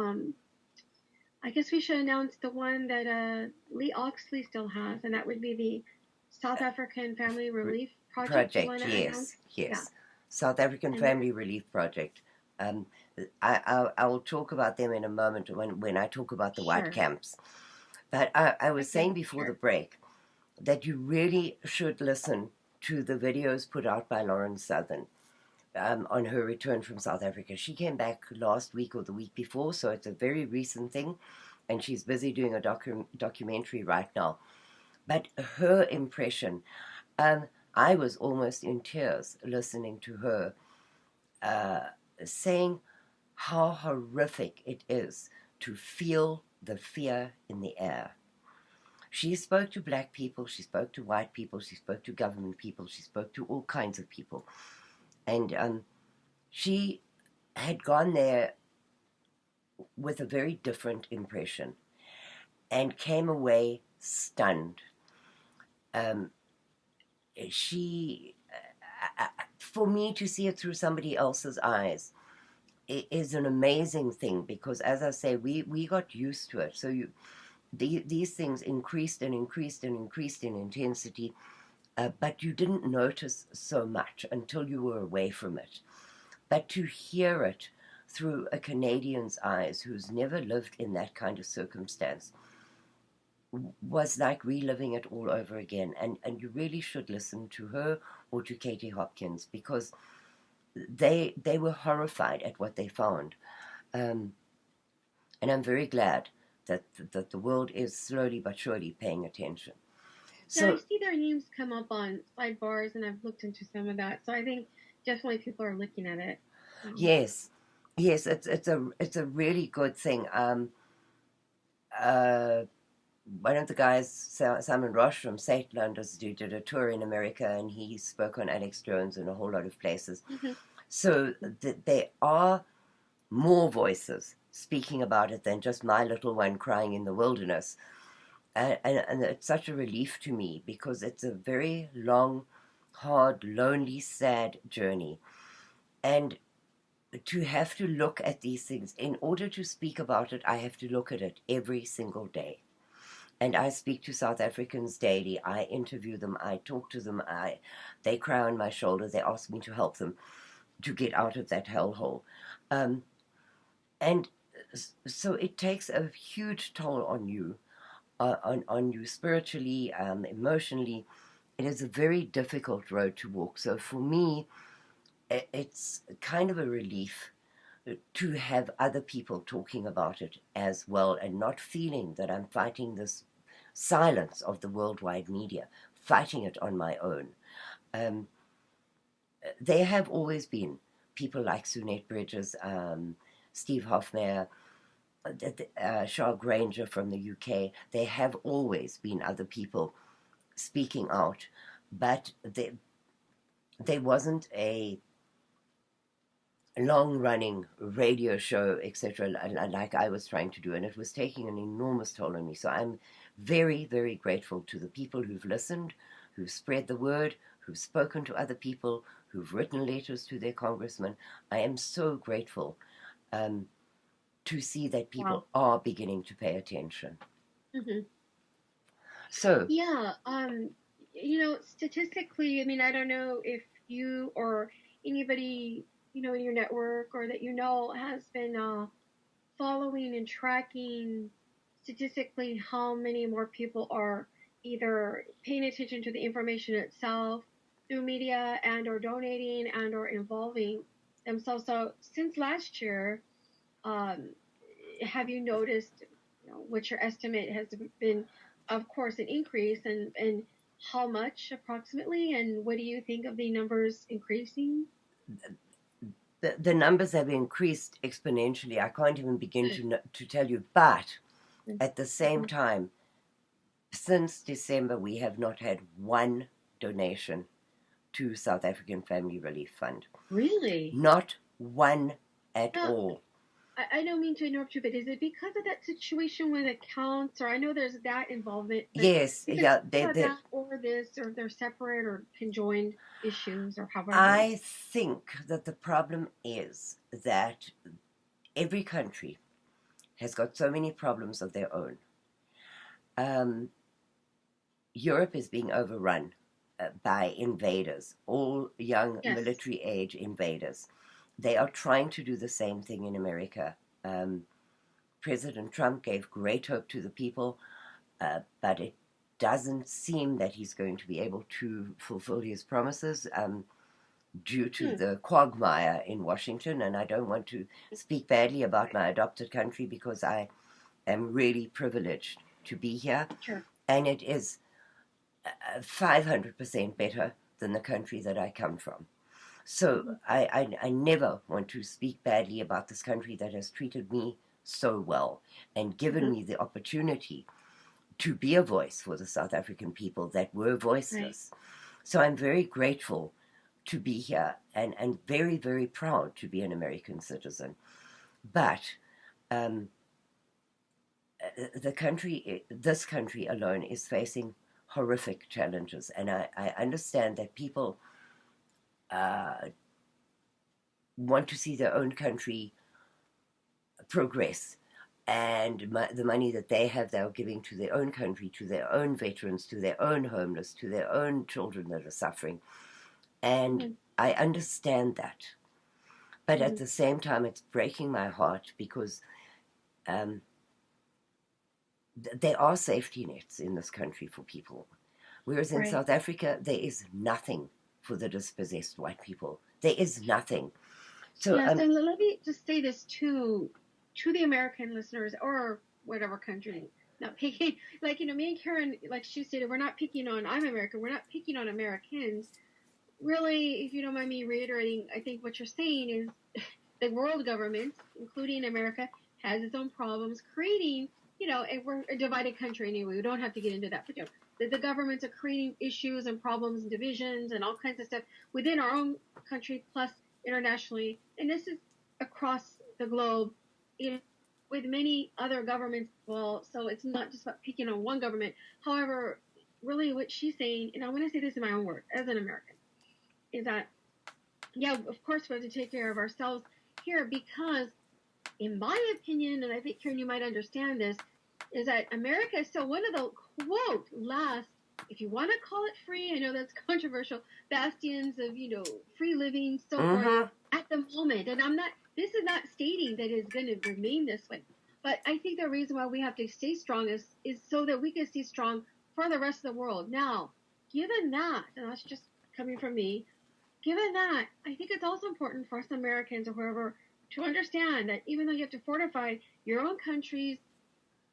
I guess we should announce the one that Lee Oxley still has, and that would be the South African Family Relief Project. You want Project, to announce? yes, Yeah, yes. South African and Family Relief Project. Um, I will talk about them in a moment when I talk about the white sure. camps. But I was Okay, saying before the sure. break that you really should listen to the videos put out by Lauren Southern on her return from South Africa. She came back last week or the week before, so it's a very recent thing, and she's busy doing a documentary right now. But her impression, um, I was almost in tears listening to her uh, saying how horrific it is to feel the fear in the air. She spoke to black people, she spoke to white people, she spoke to government people, she spoke to all kinds of people. And she had gone there with a very different impression and came away stunned. Um, she, for me to see it through somebody else's eyes, it is an amazing thing because, as I say, we got used to it. So these things increased and increased and increased in intensity, but you didn't notice so much until you were away from it. But to hear it through a Canadian's eyes who's never lived in that kind of circumstance was like reliving it all over again. And you really should listen to her or to Katie Hopkins because they were horrified at what they found. Um, and I'm very glad that the world is slowly but surely paying attention. Yeah, I So see their names come up on sidebars, and I've looked into some of that. So I think definitely people are looking at it. yes, yes, it's a really good thing. Uh, One of the guys, Simon Roche from Saitland, did a tour in America, and he spoke on Alex Jones and a whole lot of places. Mm-hmm. So there are more voices speaking about it than just my little one crying in the wilderness. And it's such a relief to me because it's a very long, hard, lonely, sad journey. And to have to look at these things, in order to speak about it, I have to look at it every single day. And I speak to South Africans daily. I interview them. I talk to them. They cry on my shoulder. They ask me to help them to get out of that hellhole. Um, and so it takes a huge toll on you, on you spiritually, emotionally. It is a very difficult road to walk. So for me, it's kind of a relief to have other people talking about it as well and not feeling that I'm fighting this silence of the worldwide media, fighting it on my own. Um, there have always been people like Sunette Bridges, Steve Hoffmeyer, Charles Granger from the UK. There have always been other people speaking out, but there wasn't long-running radio show, etc., like I was trying to do, and it was taking an enormous toll on me. So I'm very, very grateful to the people who've listened, who've spread the word, who've spoken to other people, who've written letters to their congressman. I am so grateful um, to see that Wow. people are beginning to pay attention. Hmm. So, Yeah. Statistically, I mean, I don't know if you or anybody, in your network or that has been following and tracking statistically how many more people are either paying attention to the information itself through media and or donating and or involving themselves. So since last year, um, have you noticed, what your estimate has been, of course, an increase, and how much approximately, and what do you think of the numbers increasing? the numbers have increased exponentially. I can't even begin to tell you, but at the same time, since December, we have not had one donation to South African Family Relief Fund. Really? Not one at Now, all. I don't mean to interrupt you, but is it because of that situation with accounts, or I know there's that involvement, but Yes, is it yeah, about that or this, or they're separate or conjoined issues, or however? I think that the problem is that every country has got so many problems of their own. Um, Europe is being overrun by invaders, all young Yes. military age invaders. They are trying to do the same thing in America. Um, President Trump gave great hope to the people, but it doesn't seem that he's going to be able to fulfill his promises due to Hmm. the quagmire in Washington. And I don't want to speak badly about my adopted country because I am really privileged to be here. Sure. And it is 500% better than the country that I come from. So Hmm. I never want to speak badly about this country that has treated me so well and given Hmm. me the opportunity to be a voice for the South African people that were Right. voiceless. So I'm very grateful to be here and very, very proud to be an American citizen. But um, this country alone is facing horrific challenges. And I understand that people uh, want to see their own country progress. And the money that they have, they're giving to their own country, to their own veterans, to their own homeless, to their own children that are suffering. And Hmm. I understand that. But at Hmm. the same time, it's breaking my heart because um, there are safety nets in this country for people. Whereas in Right. South Africa, there is nothing for the dispossessed white people. There is nothing. So, Yes, and let me just say this to the American listeners, or whatever country. Not picking, like, me and Karen, like she stated, we're not picking on. I'm American. We're not picking on Americans. Really, if you don't mind me reiterating, I think what you're saying is the world government, including America, has its own problems, creating, we're a divided country anyway. We don't have to get into that, but the governments are creating issues and problems and divisions and all kinds of stuff within our own country, plus internationally, and this is across the globe, with many other governments. Well, so it's not just about picking on one government. However, really, what she's saying, and I want to say this in my own words as an American, is that, yeah, of course we have to take care of ourselves here, because in my opinion, and I think, Karen, you might understand this, is that America is still one of the, quote, last, if you want to call it free, I know that's controversial, bastions of, free living, so forth, mm-hmm, at the moment. And this is not stating that it's going to remain this way. But I think the reason why we have to stay strong is so that we can stay strong for the rest of the world. Now, given that, and that's just coming from me, given that, I think it's also important for us Americans or whoever to understand that even though you have to fortify your own countries,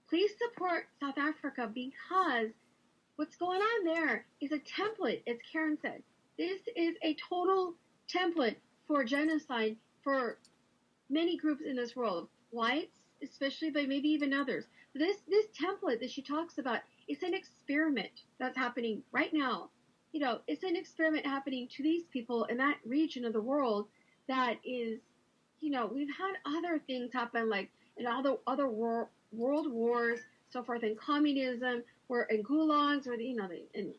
please support South Africa, because what's going on there is a template, as Karen said. This is a total template for genocide for many groups in this world, whites especially, but maybe even others. This template that she talks about is an experiment that's happening right now. It's an experiment happening to these people in that region of the world that is we've had other things happen, like in all the other world wars, so forth, and communism, where in gulags, where and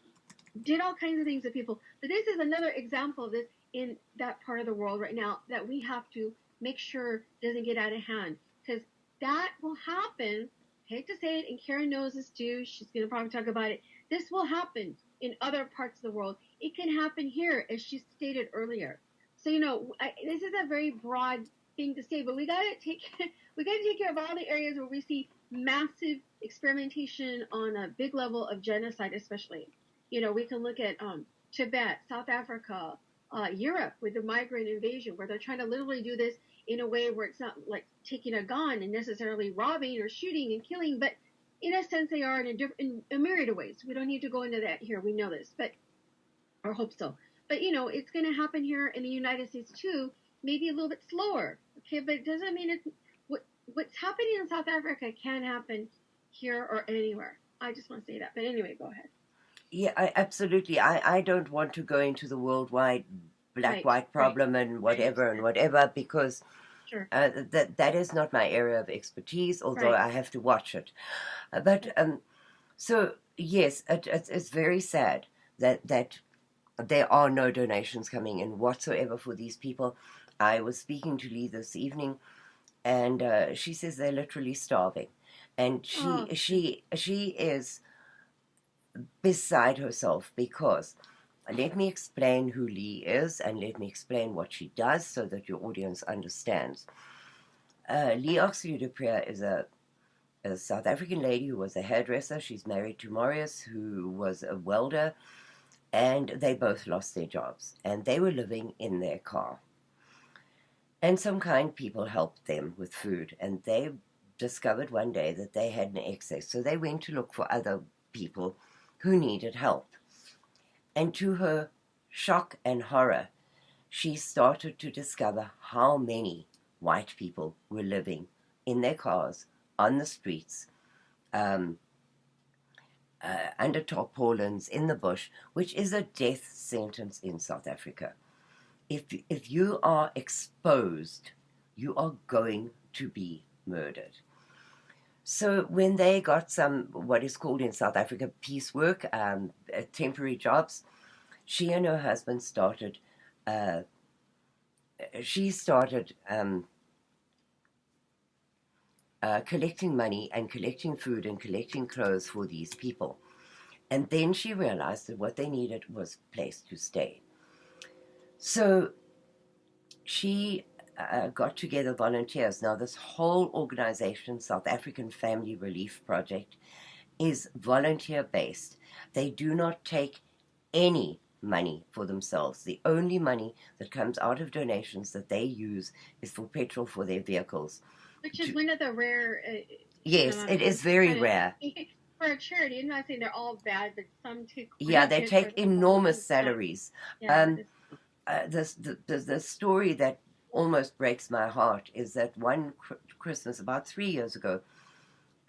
did all kinds of things to people. But this is another example of this in that part of the world right now that we have to make sure doesn't get out of hand, because that will happen. I hate to say it, and Karin knows this too. She's going to probably talk about it. This will happen in other parts of the world. It can happen here, as she stated earlier. So this is a very broad thing to say, but we got to take care of all the areas where we see massive experimentation on a big level of genocide, especially. We can look at Tibet, South Africa, Europe with the migrant invasion, where they're trying to literally do this in a way where it's not like taking a gun and necessarily robbing or shooting and killing, but in a sense they are in a myriad of ways. We don't need to go into that here. We know this, but or hope so. But it's going to happen here in the United States too, maybe a little bit slower. Okay, but it doesn't mean what's happening in South Africa can happen here or anywhere. I just want to say that. But anyway, go ahead. Yeah, absolutely. I don't want to go into the worldwide black-white problem and whatever, because Sure. that is not my area of expertise, although I have to watch it. But so yes, it's very sad that there are no donations coming in whatsoever for these people. I was speaking to Lee this evening, and she says they're literally starving, and she is beside herself, because let me explain who Lee is and let me explain what she does so that your audience understands. Lee Oxley-Dupree is a South African lady who was a hairdresser. She's married to Marius, who was a welder, and they both lost their jobs, and they were living in their car. And some kind people helped them with food, and they discovered one day that they had an excess, so they went to look for other people who needed help. And to her shock and horror, she started to discover how many white people were living in their cars, on the streets, under tarpaulins, in the bush, which is a death sentence in South Africa. If you are exposed, you are going to be murdered. So when they got some, what is called in South Africa, piecework, temporary jobs, she and her husband started collecting money and collecting food and collecting clothes for these people. And then she realized that what they needed was a place to stay. So she got together volunteers. Now, this whole organization, South African Family Relief Project, is volunteer-based. They do not take any money for themselves. The only money that comes out of donations that they use is for petrol for their vehicles. Which is one of the rare... yes, it is very rare. For a charity, I'm not saying they're all bad, but some take... Yeah, they take enormous salaries. Yeah, the story that almost breaks my heart is that one Christmas, about 3 years ago,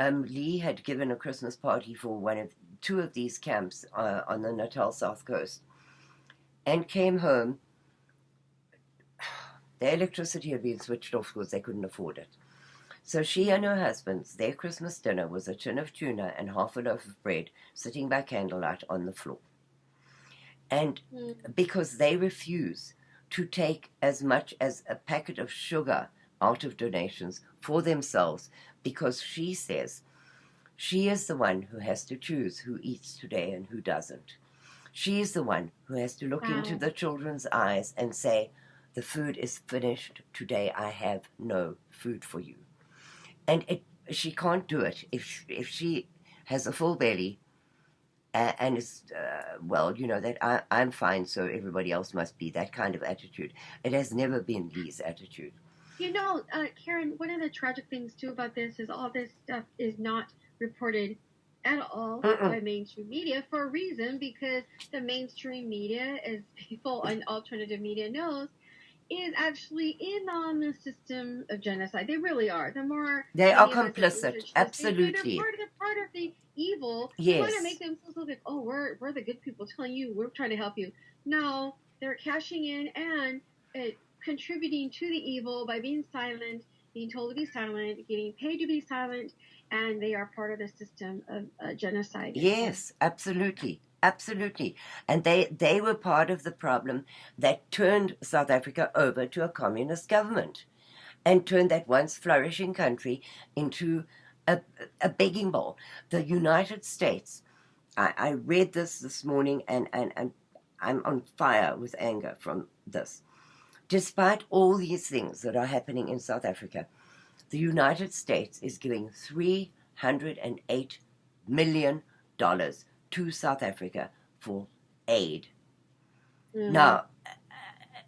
Lee had given a Christmas party for two of these camps on the Natal South Coast, and came home. The electricity had been switched off because they couldn't afford it. So she and her husband's, their Christmas dinner was a tin of tuna and half a loaf of bread sitting by candlelight on the floor. And because they refuse to take as much as a packet of sugar out of donations for themselves, because she says she is the one who has to choose who eats today and who doesn't. She is the one who has to look into the children's eyes and say, the food is finished today, I have no food for you. And she can't do it if she has a full belly and is, that I'm fine, so everybody else must be, that kind of attitude. It has never been Lee's attitude. Karin, one of the tragic things, too, about this is all this stuff is not reported at all by mainstream media for a reason, because the mainstream media, as people on alternative media knows, is actually in on the system of genocide. They really are. The more they are complicit, absolutely. They're part of the evil. Yes. They want to make themselves look like, oh, we're the good people telling you we're trying to help you. No, they're cashing in and contributing to the evil by being silent, being told to be silent, getting paid to be silent, and they are part of the system of genocide. Yes, absolutely. Absolutely. And they were part of the problem that turned South Africa over to a communist government and turned that once flourishing country into a, a begging bowl. The United States, I read this morning, and I'm on fire with anger from this. Despite all these things that are happening in South Africa, the United States is giving $308 million to South Africa for aid. Mm-hmm. Now,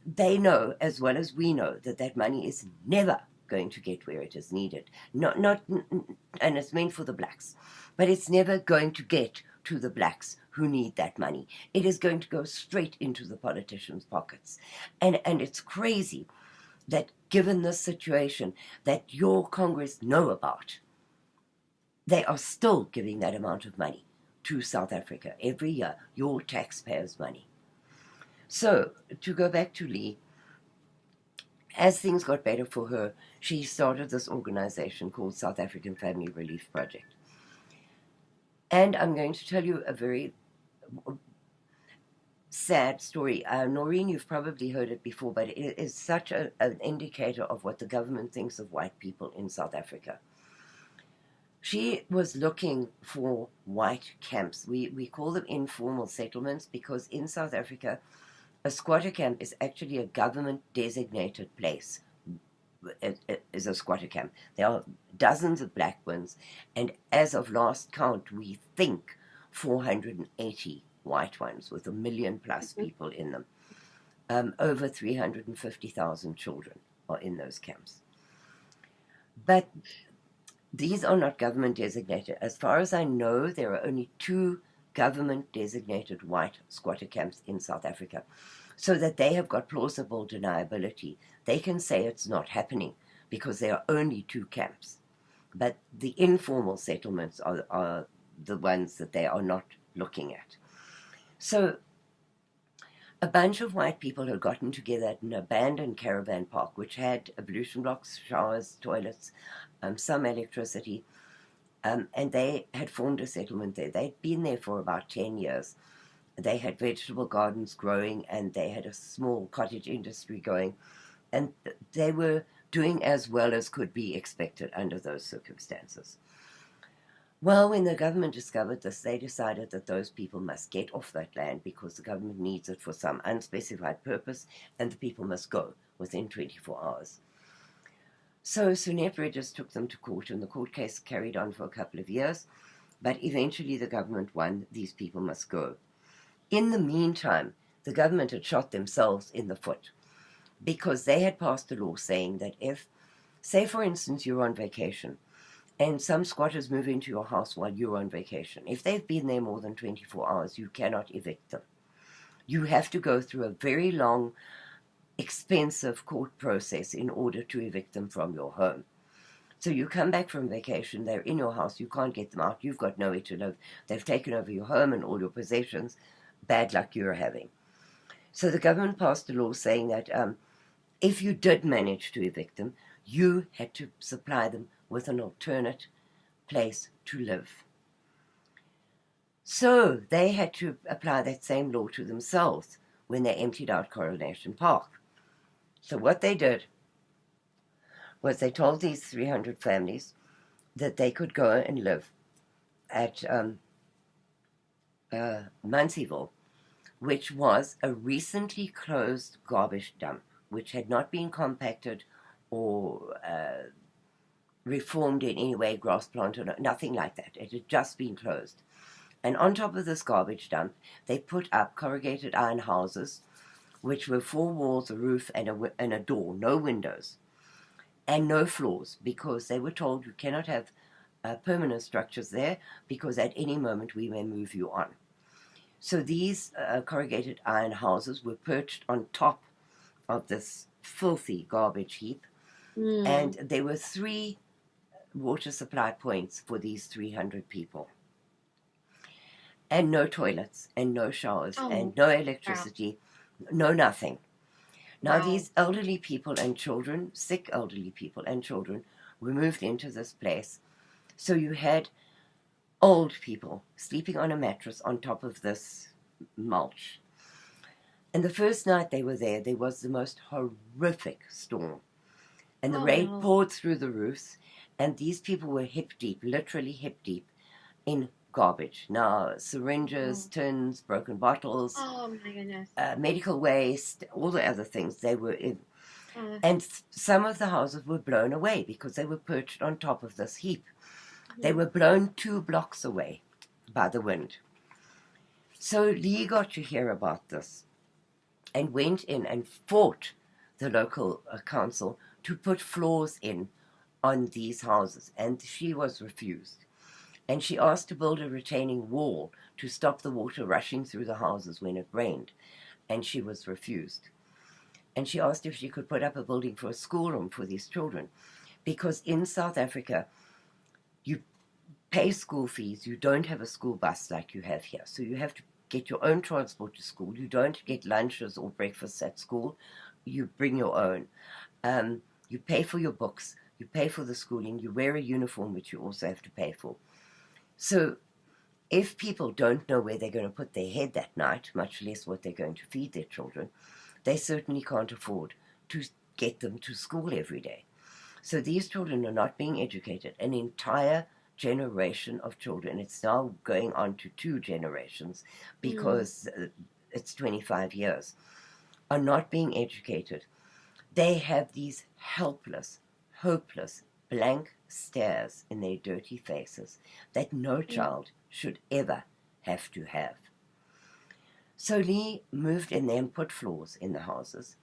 they know as well as we know that that money is never going to get where it is needed. And it's meant for the blacks, but it's never going to get to the blacks who need that money. It is going to go straight into the politicians' pockets, and it's crazy that given this situation that your Congress know about, they are still giving that amount of money to South Africa every year, your taxpayers' money. So, to go back to Lee, as things got better for her, she started this organization called South African Family Relief Project. And I'm going to tell you a very sad story. Noreen, you've probably heard it before, but it is such an indicator of what the government thinks of white people in South Africa. She was looking for white camps. We call them informal settlements because in South Africa, a squatter camp is actually a government-designated place. It is a squatter camp. There are dozens of black ones, and as of last count, we think 480 white ones with 1 million plus people in them. Over 350,000 children are in those camps. But these are not government designated. As far as I know, there are only 2 government designated white squatter camps in South Africa, so that they have got plausible deniability. They can say it's not happening because there are only 2 camps. But the informal settlements are the ones that they are not looking at. So a bunch of white people had gotten together at an abandoned caravan park, which had ablution blocks, showers, toilets, some electricity, and they had formed a settlement there. They'd been there for about 10 years. They had vegetable gardens growing, and they had a small cottage industry going, and they were doing as well as could be expected under those circumstances. Well, when the government discovered this, they decided that those people must get off that land because the government needs it for some unspecified purpose, and the people must go within 24 hours. So Sunep Bridges took them to court, and the court case carried on for a couple of years, but eventually the government won. These people must go. In the meantime, the government had shot themselves in the foot because they had passed a law saying that if, say for instance, you're on vacation and some squatters move into your house while you're on vacation, if they've been there more than 24 hours, you cannot evict them. You have to go through a very long, expensive court process in order to evict them from your home. So you come back from vacation, they're in your house, you can't get them out, you've got nowhere to live, they've taken over your home and all your possessions, bad luck you're having. So the government passed a law saying that if you did manage to evict them, you had to supply them with an alternate place to live. So they had to apply that same law to themselves when they emptied out Coronation Park. So what they did was they told these 300 families that they could go and live at Muncieville, which was a recently closed garbage dump, which had not been compacted or reformed in any way, grass planted, nothing like that. It had just been closed. And on top of this garbage dump, they put up corrugated iron houses, which were 4 walls, a roof, and a door, no windows, and no floors, because they were told you cannot have permanent structures there, because at any moment we may move you on. So these corrugated iron houses were perched on top of this filthy garbage heap, and there were 3 water supply points for these 300 people. And no toilets, and no showers, and no electricity, no nothing. Now, Wow. these elderly people and children, sick elderly people and children, were moved into this place. So you had old people sleeping on a mattress on top of this mulch. And the first night they were there was the most horrific storm. And the Oh rain no. poured through the roofs, and these people were hip deep, literally hip deep, in garbage. Now, syringes, Oh, tins, broken bottles, oh my goodness. medical waste, all the other things they were in. Uh, And some of the houses were blown away because they were perched on top of this heap. They mhm. were blown 2 blocks away by the wind. So Lee got to hear about this and went in and fought the local council to put floors in on these houses, and she was refused. And she asked to build a retaining wall to stop the water rushing through the houses when it rained, and she was refused. And she asked if she could put up a building for a schoolroom for these children, because in South Africa, you pay school fees, you don't have a school bus like you have here, so you have to get your own transport to school. You don't get lunches or breakfasts at school, you bring your own. You pay for your books, you pay for the schooling, you wear a uniform, which you also have to pay for. So if people don't know where they're going to put their head that night, much less what they're going to feed their children, they certainly can't afford to get them to school every day. So these children are not being educated. An entire generation of children, it's now going on to 2 generations Mm. because it's 25 years, are not being educated. They have these helpless, hopeless, blank stares in their dirty faces that no Mm. child should ever have to have. So Lee moved in there and put floors in the houses,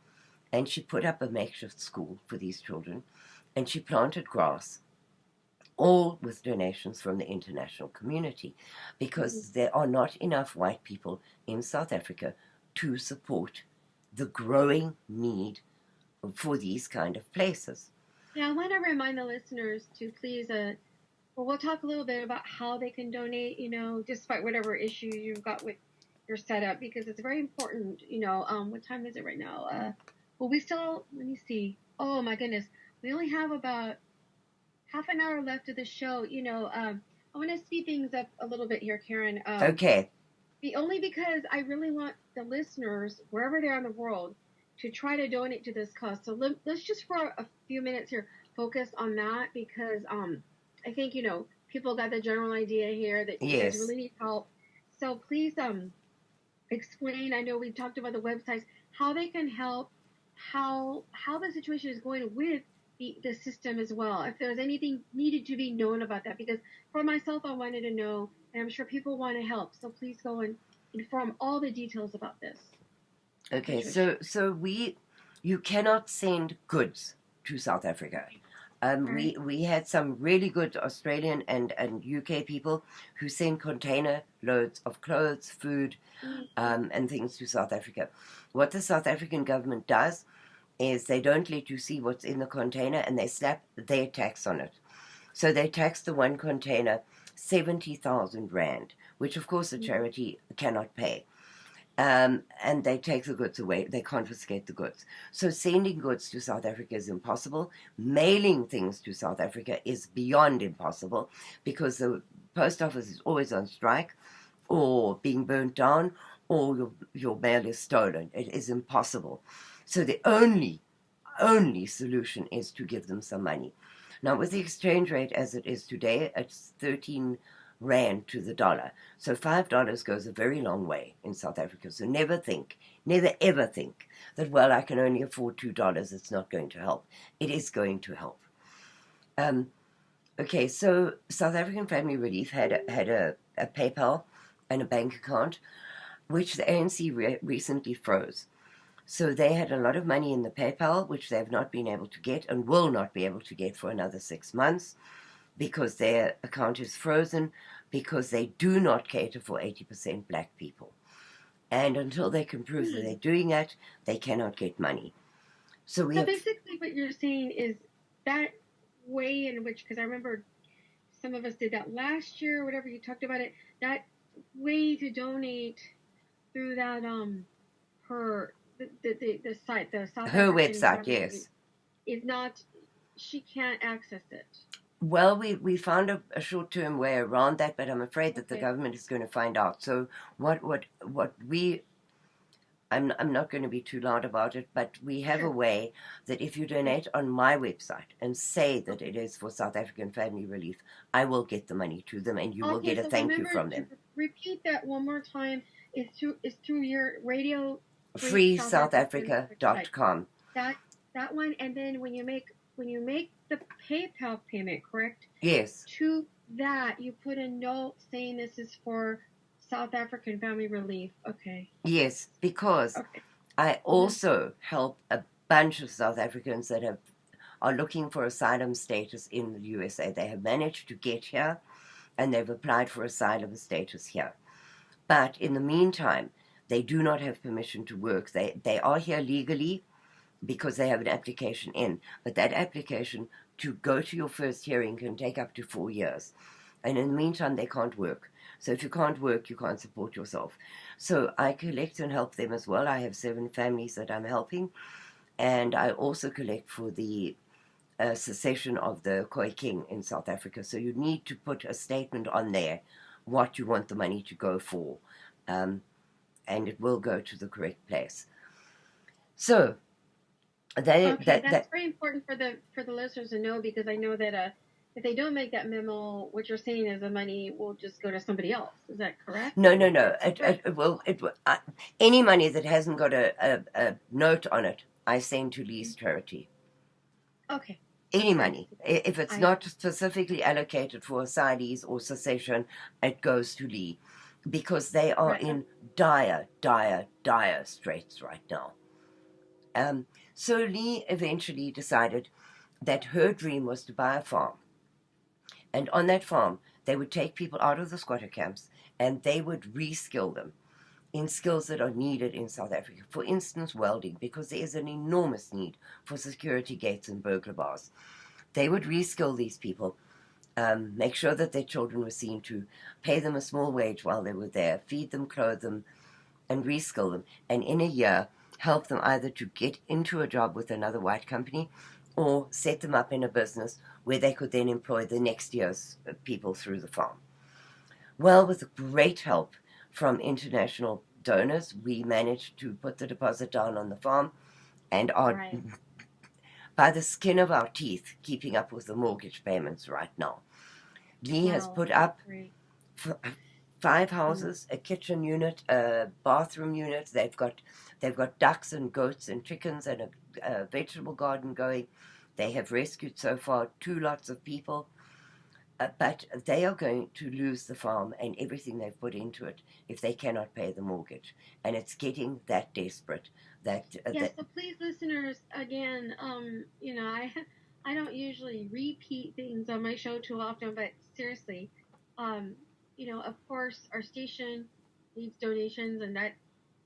and she put up a makeshift school for these children, and she planted grass, all with donations from the international community, Mhm. because there are not enough white people in South Africa to support the growing need for these kind of places. Yeah, I want to remind the listeners to please, well, we'll talk a little bit about how they can donate, despite whatever issue you've got with your setup, because it's very important, what time is it right now? Well, we still, let me see. Oh my goodness. We only have about half an hour left of the show. I want to speed things up a little bit here, Karen. Okay, Only because I really want the listeners, wherever they are in the world, to try to donate to this cause. So let's just for a few minutes here focus on that because I think people got the general idea here that you guys yes. really need help. So please explain. I know we talked about the websites, how they can help, how the situation is going with the system as well. If there's anything needed to be known about that, because for myself, I wanted to know, and I'm sure people want to help. So please go and inform all the details about this Okay, situation. so you cannot send goods to South Africa. All right. We had some really good Australian and UK people who sent container loads of clothes, food, Mm-hmm. and things to South Africa. What the South African government does is they don't let you see what's in the container and they slap their tax on it. So they tax the one container 70,000 Rand, which of course the charity cannot pay. And they take the goods away. They confiscate the goods. So sending goods to South Africa is impossible. Mailing things to South Africa is beyond impossible because the post office is always on strike or being burnt down or your mail is stolen. It is impossible. So the only solution is to give them some money. Now, with the exchange rate as it is today, it's 13 Rand to the dollar. So $5 goes a very long way in South Africa. So never ever think that, well, I can only afford $2. It's not going to help. It is going to help. Um, okay, so South African Family Relief had a PayPal and a bank account, which the ANC recently froze. So they had a lot of money in the PayPal, which they've not been able to get and will not be able to get for another 6 months because their account is frozen because they do not cater for 80% black people. And until they can prove that they're Hmm. doing that, they cannot get money. So we So have, basically, what you're saying is that way in which, because I remember some of us did that last year, whatever you talked about it, that way to donate through that her the site, the South Her African website, family yes. is not. She can't access it. Well, we found a short-term way around that, but I'm afraid that the Okay. government is going to find out. So what we I'm not going to be too loud about it, but we have a Sure. way that if you Okay. donate on my website and say that Okay. it is for South African Family Relief, I will get the money to them and you will Okay. get a So thank you remember from to them. repeat that one more time. It's through your Radio Free South African website. FreeSouthAfrica.com. That that one, and then when you make the PayPal payment, correct? Yes, To that, you put a note saying this is for South African Family Relief. Okay. yes, because Okay. I Mm-hmm. also help a bunch of South Africans that are looking for asylum status in the USA. They have managed to get here and they've applied for asylum status here. But in the meantime, they do not have permission to work. They are here legally because they have an application in. But that application to go to your first hearing can take up to 4 years. And in the meantime, they can't work. So if you can't work, you can't support yourself. So I collect and help them as well. I have 7 families that I'm helping. And I also collect for the secession of the Khoi King in South Africa. So you need to put a statement on there what you want the money to go for. Um, and it will go to the correct place. So Okay, that's that very important for the listeners to know, because I know that if they don't make that memo, what you're saying is the money will just go to somebody else. Is that correct? no, no, no. Any money that hasn't got a note on it, I send to Lee's charity. Okay. Any I money, see. if it's I not specifically allocated for asylees or secession, it goes to Lee, because they are right. in dire, dire, dire straits right now. So Lee eventually decided that her dream was to buy a farm. And on that farm, they would take people out of the squatter camps and they would reskill them in skills that are needed in South Africa. For instance, welding, because there is an enormous need for security gates and burglar bars. They would reskill these people, make sure that their children were seen to, pay them a small wage while they were there, feed them, clothe them, and reskill them. And in a year, help them either to get into a job with another white company or set them up in a business where they could then employ the next year's people through the farm. Well, with great help from international donors, we managed to put the deposit down on the farm and are, Right. by the skin of our teeth, keeping up with the mortgage payments right now. Lee has Wow. put That's up great. 5 Mm. houses, a kitchen unit, a bathroom unit. They've got ducks and goats and chickens and a vegetable garden going. They have rescued so far 2 lots of people, but they are going to lose the farm and everything they've put into it if they cannot pay the mortgage. And it's getting that desperate that Yes. So please, listeners, again, I don't usually repeat things on my show too often, but seriously, um, of course, our station needs donations, and that.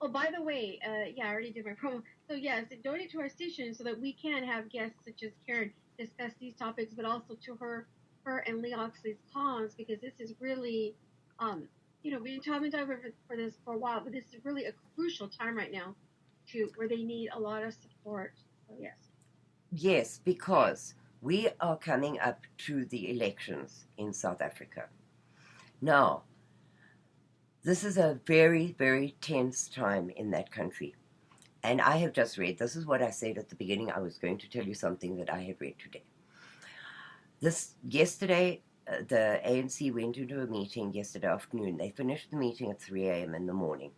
Oh, by the way, yeah, I already did my promo. So yes, donate to our station so that we can have guests such as Karin discuss these topics, but also to her and Lee Oxley's cause, because this is really, we've been talking for this for a while, but this is really a crucial time right now to where they need a lot of support. So yes. yes, because we are coming up to the elections in South Africa. Now, this is a very, very tense time in that country. And I have just read, this is what I said at the beginning. I was going to tell you something that I had read today. Yesterday, the ANC went into a meeting yesterday afternoon. They finished the meeting at 3 a.m. in the morning.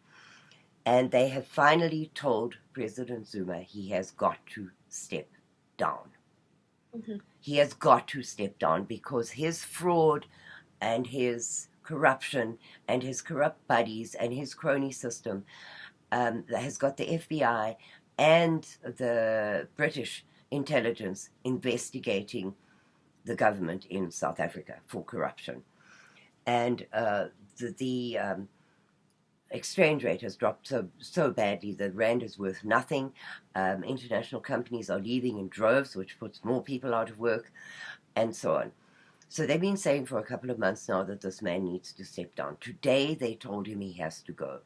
And they have finally told President Zuma he has got to step down. Mm-hmm. He has got to step down because his fraud and his corruption and his corrupt buddies and his crony system has got the FBI and the British intelligence investigating the government in South Africa for corruption. And the exchange rate has dropped so badly that rand is worth nothing. International companies are leaving in droves, which puts more people out of work, and so on. So they've been saying for a couple of months now that this man needs to step down. Today they told him he has to go.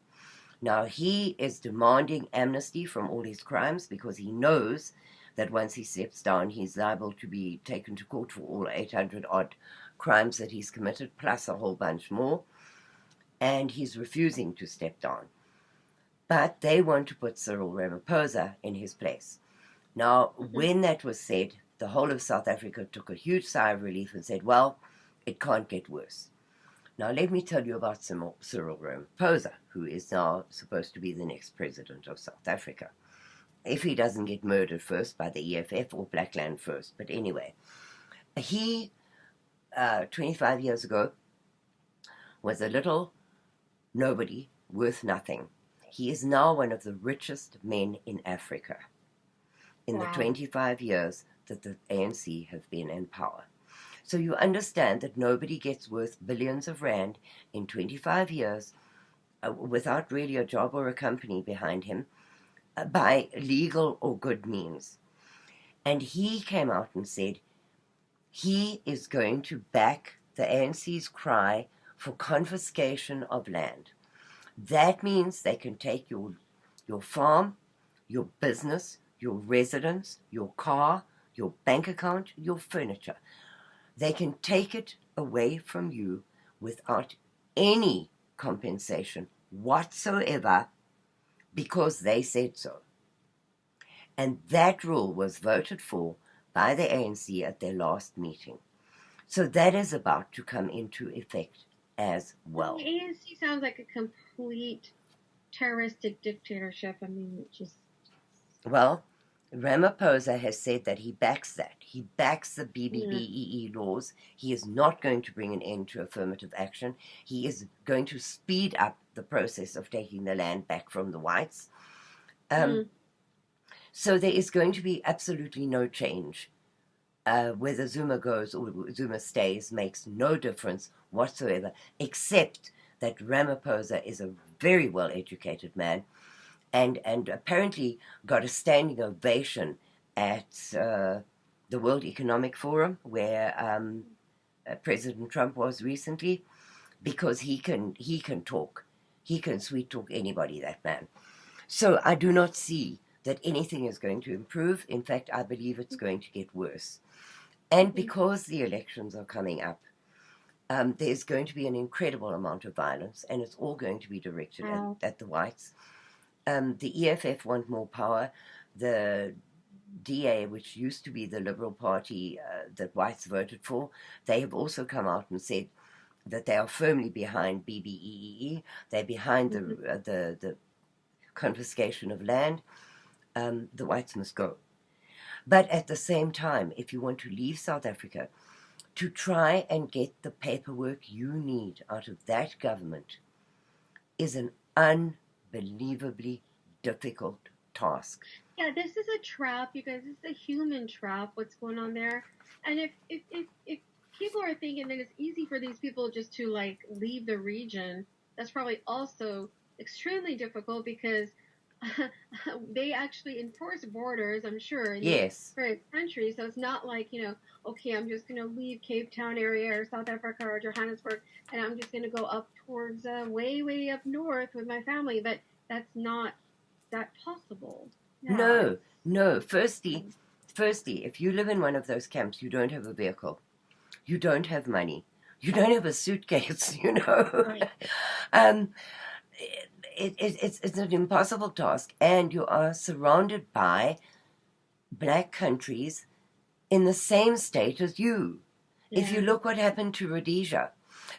Now, he is demanding amnesty from all his crimes because he knows that once he steps down, he's liable to be taken to court for all 800 odd crimes that he's committed, plus a whole bunch more. And he's refusing to step down. But they want to put Cyril Ramaphosa in his place. Now, when that was said, the whole of South Africa took a huge sigh of relief and said, well, it can't get worse. Now, let me tell you about Cyril Ramaphosa, who is now supposed to be the next president of South Africa. If he doesn't get murdered first by the EFF or Blackland first. But anyway, he, 25 years ago, was a little nobody worth nothing. He is now one of the richest men in Africa in the 25 years that the ANC have been in power. So you understand that nobody gets worth billions of rand in 25 years without really a job or a company behind him by legal or good means. And he came out and said he is going to back the ANC's cry for confiscation of land. That means they can take your farm, your business, your residence, your car, your bank account, your furniture. They can take it away from you without any compensation whatsoever because they said so. And that rule was voted for by the ANC at their last meeting. So that is about to come into effect as well. The ANC sounds like a complete terroristic dictatorship. I mean, it just... Well, Ramaphosa has said that he backs that. He backs the BBBEE laws. He is not going to bring an end to affirmative action. He is going to speed up the process of taking the land back from the whites. So there is going to be absolutely no change. Whether Zuma goes or Zuma stays makes no difference whatsoever, except that Ramaphosa is a very well-educated man and apparently got a standing ovation at the World Economic Forum, where President Trump was recently, because he can talk. He can sweet talk anybody, that man. So I do not see that anything is going to improve. In fact, I believe it's going to get worse. And because the elections are coming up, there's going to be an incredible amount of violence, and it's all going to be directed at the whites. The EFF want more power. The DA, which used to be the Liberal Party that whites voted for, they have also come out and said that they are firmly behind BBEE. They're behind the confiscation of land. The whites must go. But at the same time, if you want to leave South Africa, to try and get the paperwork you need out of that government is an unbelievably difficult task. Yeah, this is a trap, you guys. This is a human trap, what's going on there. And if people are thinking that it's easy for these people just to, like, leave the region, that's probably also extremely difficult because they actually enforce borders, I'm sure, in various countries. So it's not like, okay, I'm just going to leave Cape Town area or South Africa or Johannesburg, and I'm just going to go up towards way, way up north with my family. But that's not that possible. No. Firstly, if you live in one of those camps, you don't have a vehicle. You don't have money. You don't have a suitcase, Right. It's an impossible task, and you are surrounded by black countries in the same state as you. Yeah. If you look what happened to Rhodesia,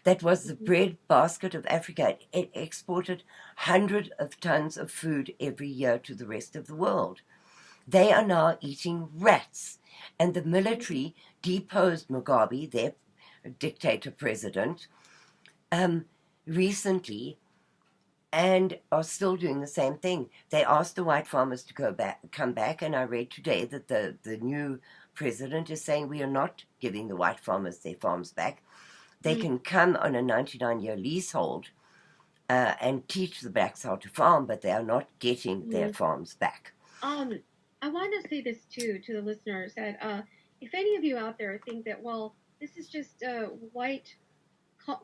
that was the bread basket of Africa. It exported hundreds of tons of food every year to the rest of the world. They are now eating rats, and the military deposed Mugabe, their dictator president, recently, and are still doing the same thing. They asked the white farmers to come back, and I read today that the new president is saying we are not giving the white farmers their farms back. They can come on a 99-year leasehold and teach the blacks how to farm, but they are not getting their farms back. I want to say this too to the listeners, that if any of you out there think that, well, this is just white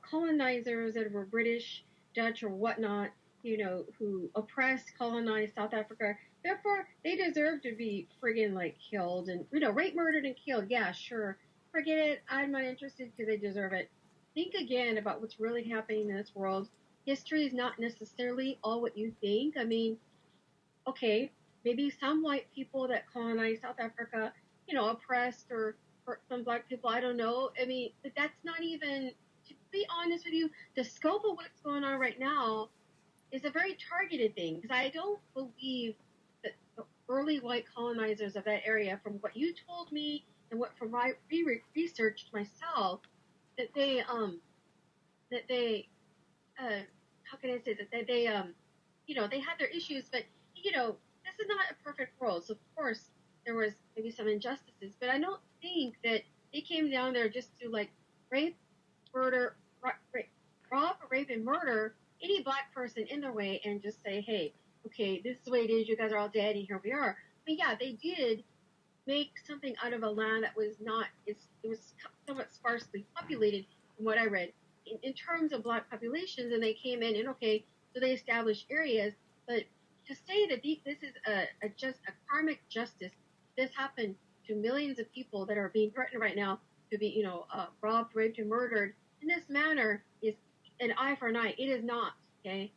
colonizers that were British, Dutch, or whatnot, who oppressed, colonized South Africa. Therefore, they deserve to be friggin' like killed and raped, murdered, and killed. Yeah, sure. Forget it. I'm not interested because they deserve it. Think again about what's really happening in this world. History is not necessarily all what you think. I mean, okay, maybe some white people that colonized South Africa, oppressed or hurt some black people. I don't know. I mean, but that's not even, to be honest with you, the scope of what's going on right now is a very targeted thing because I don't believe that the early white colonizers of that area, from what you told me and what from my researched myself, that they how can I say that they had their issues, but this is not a perfect world. So of course there was maybe some injustices, but I don't think that they came down there just to like rape, murder, rob, rape, and murder any black person in their way and just say, hey, okay, this is the way it is. You guys are all dead, and here we are. But yeah, they did make something out of a land that was not. It was somewhat sparsely populated, from what I read, in terms of black populations, and they came in and okay, so they established areas. But to say that this is a karmic justice, this happened to millions of people that are being threatened right now to be robbed, raped, and murdered in this manner is an eye for an eye. It is not. Okay,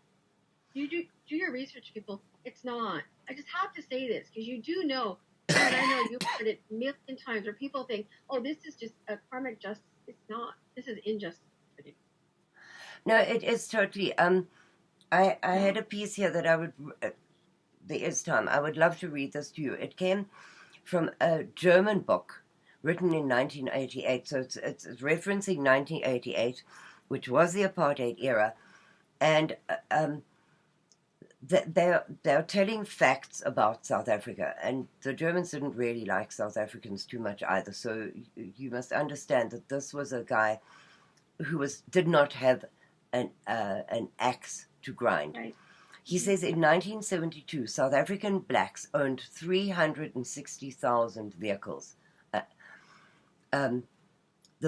you do your research, people. It's not. I just have to say this because you do know, and I know you've heard it a million times, where people think, "Oh, this is just a karmic justice." It's not. This is injustice. No, it is totally. I had a piece here that I would. There is time. I would love to read this to you. It came from a German book written in 1988. So it's referencing 1988, which was the apartheid era, and they're telling facts about South Africa, and the Germans didn't really like South Africans too much either. So you must understand that this was a guy who did not have an axe to grind. Right. He says in 1972, South African blacks owned 360,000 vehicles. The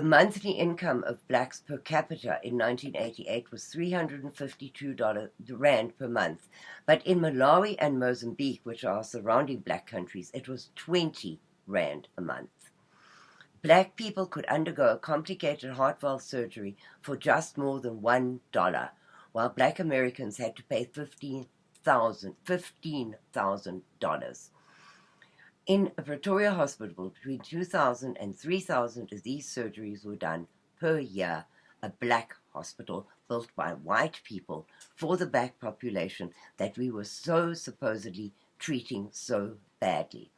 monthly income of blacks per capita in 1988 was $352 rand per month. But in Malawi and Mozambique, which are surrounding black countries, it was 20 rand a month. Black people could undergo a complicated heart valve surgery for just more than $1, while black Americans had to pay $15,000. In a Pretoria hospital, between 2,000 and 3,000 of these surgeries were done per year, a black hospital built by white people for the black population that we were so supposedly treating so badly.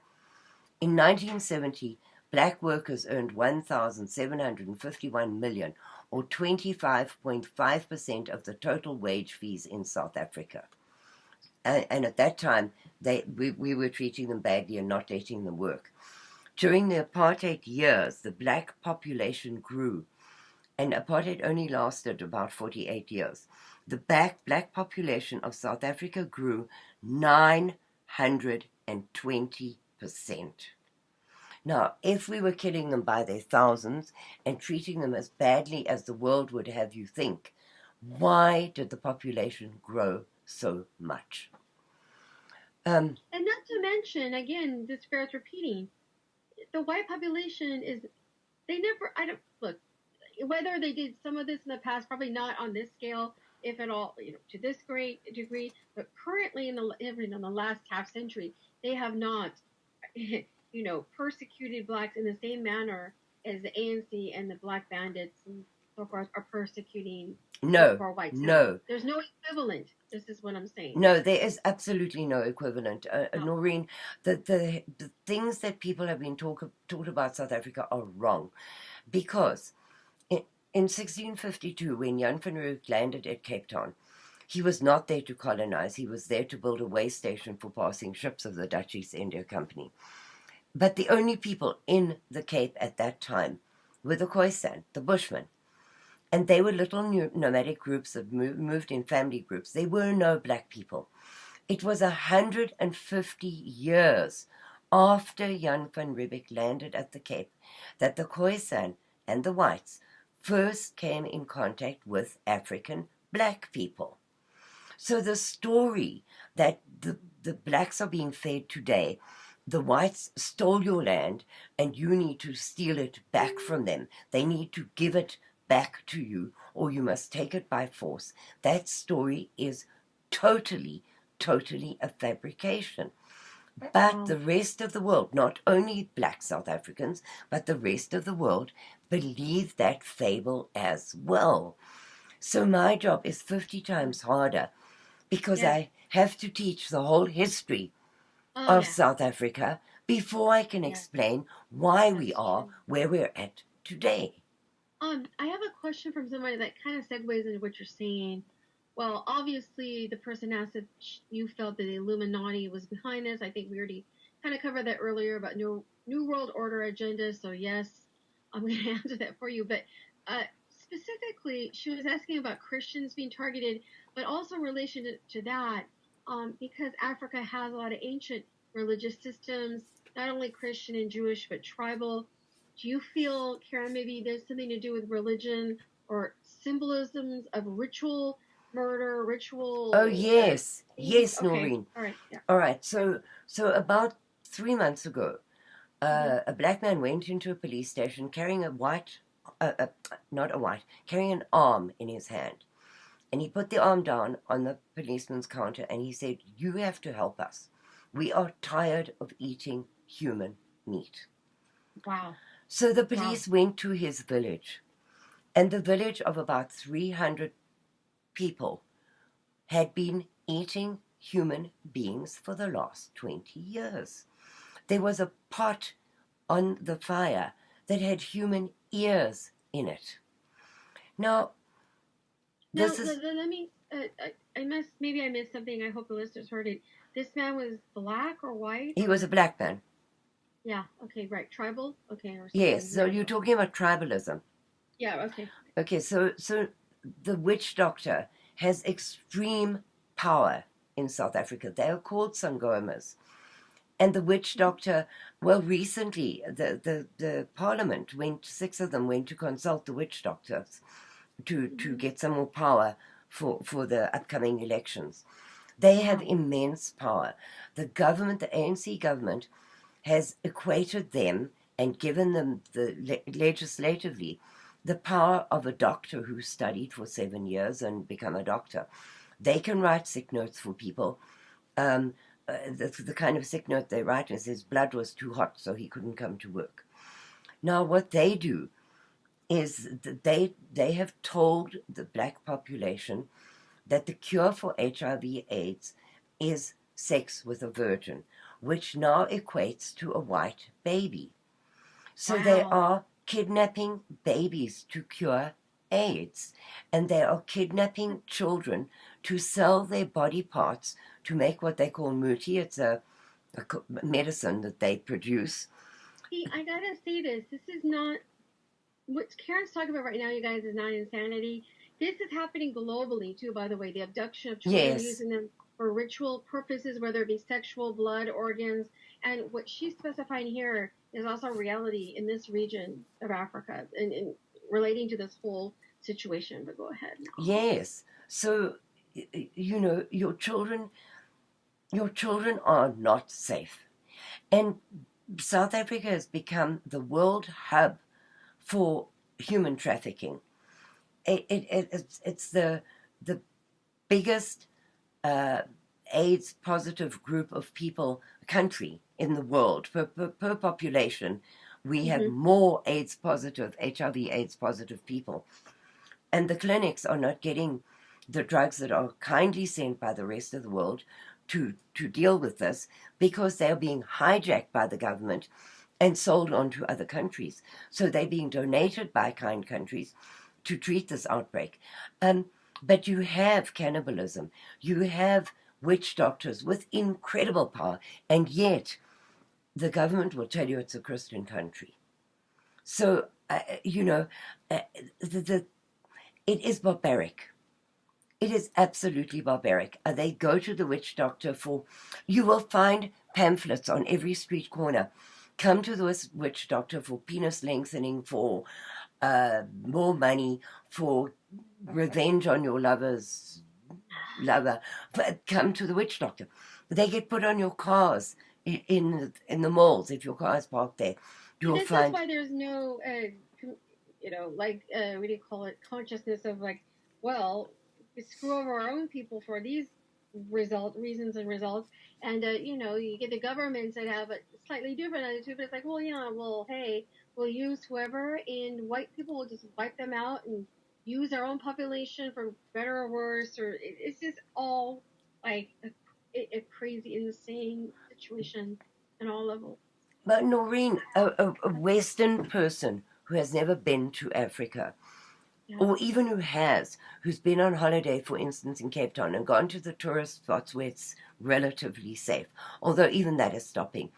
In 1970, black workers earned 1,751 million, or 25.5% of the total wage fees in South Africa. And at that time, we were treating them badly and not letting them work. During the apartheid years, the black population grew, and apartheid only lasted about 48 years. The black population of South Africa grew 920%. Now, if we were killing them by their thousands and treating them as badly as the world would have you think, why did the population grow so much? And not to mention, again, this bears repeating, the white population they never, I don't, look, whether they did some of this in the past, probably not on this scale, if at all, to this great degree, but currently in the last half century, they have not, persecuted blacks in the same manner as the ANC and the black bandits and so forth are persecuting poor whites. No. There's no equivalent. This is what I'm saying. No, there is absolutely no equivalent. Noreen, the things that people have been taught about South Africa are wrong. Because in 1652, when Jan van Riebeeck landed at Cape Town, he was not there to colonize. He was there to build a way station for passing ships of the Dutch East India Company. But the only people in the Cape at that time were the Khoisan, the Bushmen. And they were little nomadic groups that moved in family groups. There were no black people. It was 150 years after Jan van Riebeeck landed at the Cape that the Khoisan and the whites first came in contact with African black people. So the story that the blacks are being fed today, the whites stole your land and you need to steal it back from them. They need to give it back to you or you must take it by force. That story is totally, totally a fabrication. But Wow. the rest of the world, not only black South Africans, but the rest of the world believe that fable as well. So my job is 50 times harder because Yes. I have to teach the whole history Oh of yeah. South Africa before I can Yes. explain why we That's are true. where we're at today. I have a question from somebody that kind of segues into what you're saying. Well, obviously, the person asked if you felt that the Illuminati was behind this. I think we already kind of covered that earlier about New World Order agenda. So yes, I'm going to answer that for you. But uh, specifically, she was asking about Christians being targeted, but also in relation to that, because Africa has a lot of ancient religious systems, not only Christian and Jewish, but tribal. Do you feel, Karen, maybe there's something to do with religion or symbolisms of ritual murder, Oh ritual yes, things? yes, Okay, Noreen. all right, yeah. All right, so about 3 months ago, Mm-hmm. a black man went into a police station carrying a white, not a white, carrying an arm in his hand. And he put the arm down on the policeman's counter and he said, "You have to help us. We are tired of eating human meat." Wow, So the wow, police went to his village, and the village of about 300 people had been eating human beings for the last 20 years. There was a pot on the fire that had human ears in it. Now, Now, this is, let me. I missed. Maybe I missed something. I hope the listeners heard it. This man was black or white he was a or black man. yeah. Okay, right. Tribal. Okay, or Yes, something. so Yeah. you're talking about tribalism. Yeah. Okay. Okay, so the witch doctor has extreme power in South Africa. They are called sangomas. And the witch doctor, well, recently the parliament went, 6 of them went to consult the witch doctors to Mm-hmm. get some more power for the upcoming elections. They have Wow. immense power. The government, the ANC government, has equated them and given them legislatively the power of a doctor who studied for 7 years and become a doctor. They can write sick notes for people. Um, the kind of sick note they write is his blood was too hot, so he couldn't come to work. Now, what they do is that they have told the black population that the cure for HIV/AIDS is sex with a virgin, which now equates to a white baby. So they Wow. are kidnapping babies to cure AIDS, and they are kidnapping children to sell their body parts to make what they call muti. It's a medicine that they produce. See, I gotta say this. This is not what Karen's talking about right now, you guys, is not insanity. This is happening globally too, by the way. The abduction of children, Yes, using them for ritual purposes, whether it be sexual, blood, organs. And what she's specifying here is also reality in this region of Africa and relating to this whole situation. But go ahead now. yes. So your children are not safe, and South Africa has become the world hub for human trafficking. It's the biggest uh, AIDS positive group of people country in the world per population. We have Mm-hmm. more AIDS positive, HIV AIDS positive people, and the clinics are not getting the drugs that are kindly sent by the rest of the world to deal with this because they are being hijacked by the government and sold on to other countries. So they're being donated by kind countries to treat this outbreak. But you have cannibalism, you have witch doctors with incredible power, and yet the government will tell you it's a Christian country. So, uh, the, it is barbaric. It is absolutely barbaric. They go to the witch doctor for, you will find pamphlets on every street corner. Come to the witch doctor for penis lengthening, for more money, for revenge on your lovers, blah blah. But come to the witch doctor. They get put on your cars in the malls. If your car is parked there, you'll This is find why there's no, like, what do you call it? Consciousness of like, well, we screw over our own people for these reasons and results, and you get the governments that have a slightly different attitude, but it's like, well, yeah, well, hey, we'll use whoever, and white people will just wipe them out and use our own population for better or worse, or it's just all like a crazy, insane situation on all levels. but Noreen, a Western person who has never been to Africa, Yeah. or even who's been on holiday, for instance, in Cape Town and gone to the tourist spots where it's relatively safe, although even that is stopping,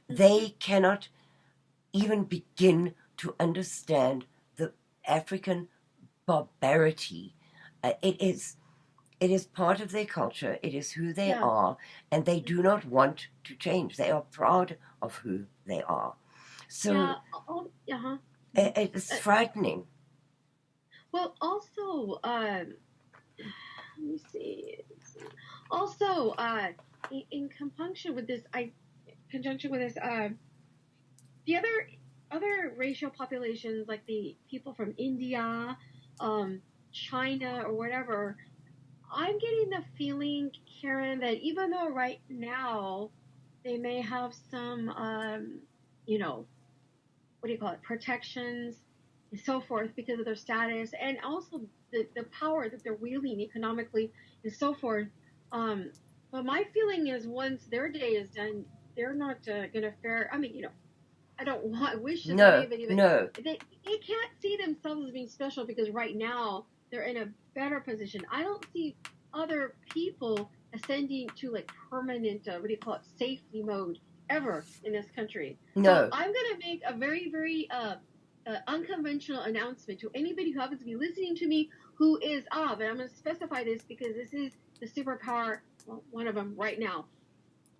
they cannot even begin to understand the African barbarity. It is part of their culture. It is who they Yeah. are, and they do not want to change. They are proud of who they are. So Yeah. Oh, uh-huh. it's Uh, frightening. well, also, let me see. Also, in conjunction with this, the other racial populations, like the people from India, China, or whatever, I'm getting the feeling, Karen, that even though right now they may have some, you know, what do you call it, protections and so forth because of their status and also the power that they're wielding economically and so forth. Um, but my feeling is once their day is done, they're not going to fare. I mean, I don't wish this on No, anybody, but no, they can't see themselves as being special because right now they're in a better position. I don't see other people ascending to like permanent, what do you call it, safety mode ever in this country. So no. I'm going to make a very, very unconventional announcement to anybody who happens to be listening to me who is, but I'm going to specify this because this is the superpower, well, one of them right now.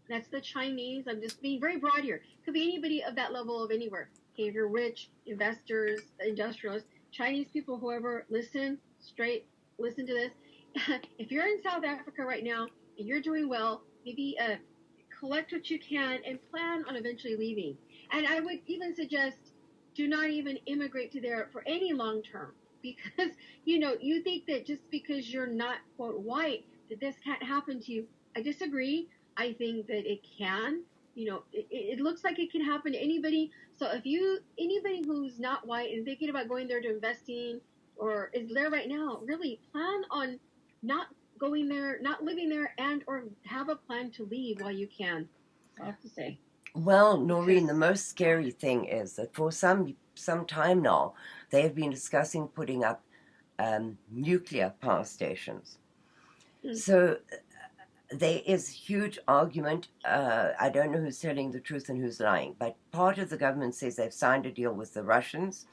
That's the Chinese. I'm just being very broad here. Could be anybody of that level of anywhere. Okay, if you're rich, investors, industrialists, Chinese people, whoever, listen to this. If you're in South Africa right now and you're doing well, maybe collect what you can and plan on eventually leaving. And I would even suggest do not even immigrate to there for any long term because you think that just because you're not quote white that this can't happen to you. I disagree. I think that it can. It looks like it can happen to anybody. So if anybody who's not white and thinking about going there to investing or is there right now, really plan on not going there, not living there, and or have a plan to leave while you can. That's all I have to say. Well, Noreen, Because the most scary thing is that for some time now, they have been discussing putting up nuclear power stations. mm, So there is huge argument. I don't know who's telling the truth and who's lying, but part of the government says they've signed a deal with the Russians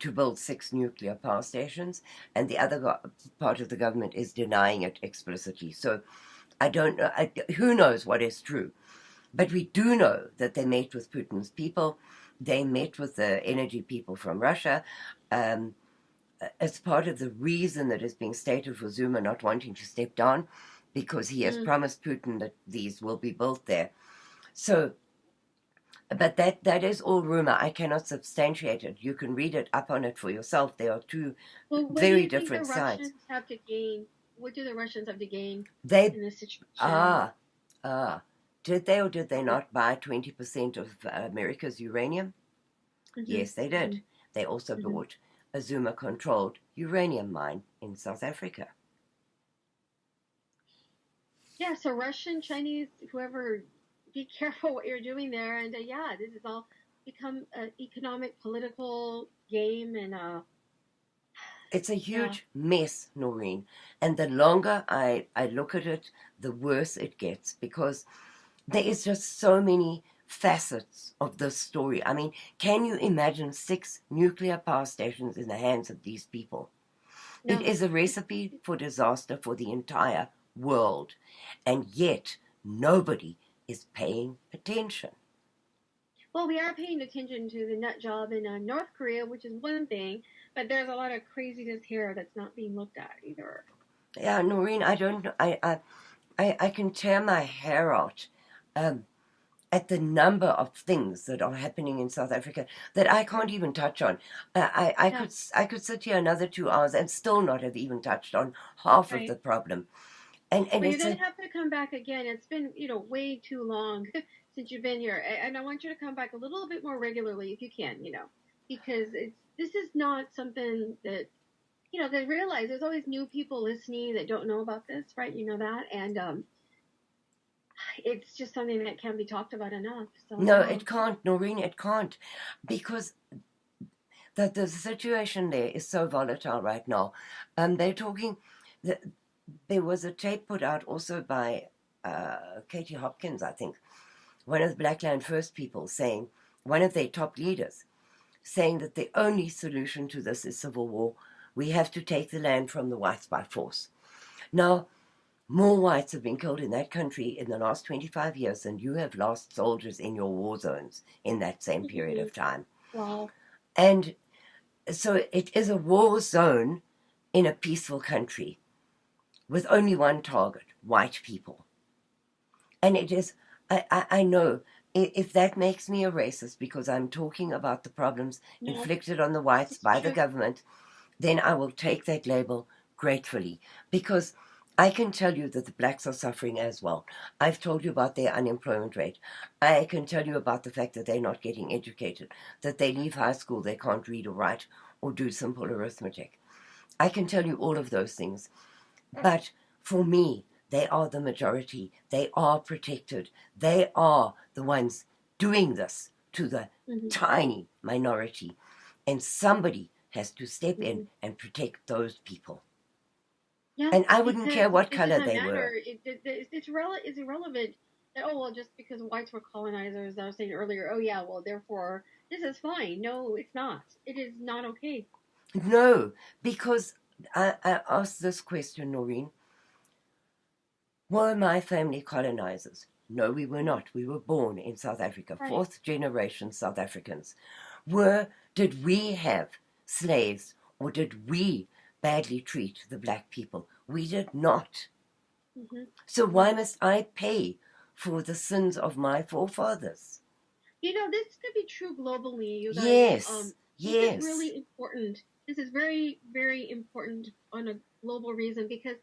to build 6 nuclear power stations, and the other part of the government is denying it explicitly. So I don't know. Who knows what is true? But we do know that they met with Putin's people. They met with the energy people from Russia. Um, as part of the reason that is being stated for Zuma not wanting to step down, because he has mm, promised Putin that these will be built there. So, but that is all rumor. I cannot substantiate it. You can read it up on it for yourself. There are two well, what do very you think the different sides. Russians have to gain? What do the Russians have to gain They in this situation? ah did they or did they Okay. not buy 20% of America's uranium? hmm Yes, they hmm did. They also hmm bought a Zuma-controlled uranium mine in South Africa. Yeah. So Russian, Chinese, whoever, be careful what you're doing there. And yeah, this has all become an economic, political game. And It's a yeah. huge mess, Noreen. And the longer I look at it, the worse it gets because there is just so many facets of this story. I mean, can you imagine 6 nuclear power stations in the hands of these people? It No. is a recipe for disaster for the entire world. And yet, nobody is paying attention. Well, we are paying attention to the nut job in North Korea, which is one thing, but there's a lot of craziness here that's not being looked at either. Yeah, Noreen, I don't know. I can tear my hair out um, at the number of things that are happening in South Africa that I can't even touch on. Yeah, I could sit here another 2 hours and still not have even touched on half of right. the problem. And Well, you're it's gonna a have to come back again. It's been, way too long since you've been here, and I want you to come back a little bit more regularly if you can, because this is not something that they realize there's always new people listening that don't know about this, right? You know that, and it's just something that can't be talked about enough. So no, yeah, it can't, Noreen, it can't, because the situation there is so volatile right now. They're talking. That there was a tape put out also by Katie Hopkins, I think, one of the Blackland First people, saying, one of their top leaders, saying that the only solution to this is civil war. We have to take the land from the whites by force. Now, more whites have been killed in that country in the last 25 years than you have lost soldiers in your war zones in that same period mm-hmm. of time. Wow, And so it is a war zone in a peaceful country with only one target, white people. And it is, I know if that makes me a racist because I'm talking about the problems no, inflicted on the whites it's by the true. government, then I will take that label gratefully, because I can tell you that the blacks are suffering as well. I've told you about their unemployment rate. I can tell you about the fact that they're not getting educated, that they leave high school, they can't read or write or do simple arithmetic. I can tell you all of those things. But for me, they are the majority. They are protected. They are the ones doing this to the Mm-hmm. tiny minority. And somebody has to step Mm-hmm. in and protect those people. Yes, And I wouldn't because care what it color doesn't they matter. were. It's irrelevant that, oh well, just because whites were colonizers, I was saying earlier, oh yeah, well therefore this is fine. No, it's not. It is not okay. No, because I asked this question, Noreen. Were my family colonizers? No, we were Mm-hmm. not. We were born in South Africa, Right. fourth generation South Africans. Did we have slaves, or did we badly treat the black people? We did not. Mm-hmm. So Mm-hmm. why must I pay for the sins of my forefathers? This could be true globally, you guys. Yes, This is yes. really important. This is very, very important on a global reason because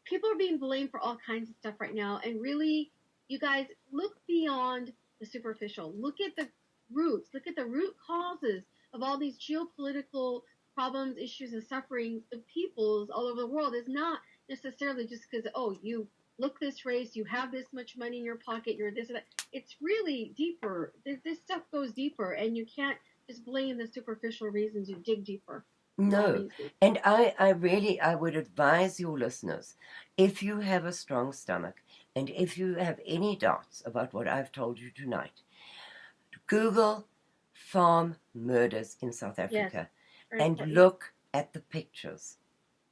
people are being blamed for all kinds of stuff right now. And really, you guys, look beyond the superficial. Look at the roots. Look at the root causes of all these geopolitical problems, issues, and sufferings of peoples all over the world. It's not necessarily just because, oh, you look this race, you have this much money in your pocket, you're this or that. It's really deeper. This stuff goes deeper, and you can't just blame the superficial reasons. You dig deeper for all No. reasons. And I would advise your listeners, if you have a strong stomach and if you have any doubts about what I've told you tonight, Google farm murders in South Yes, Africa very and important. look at the pictures.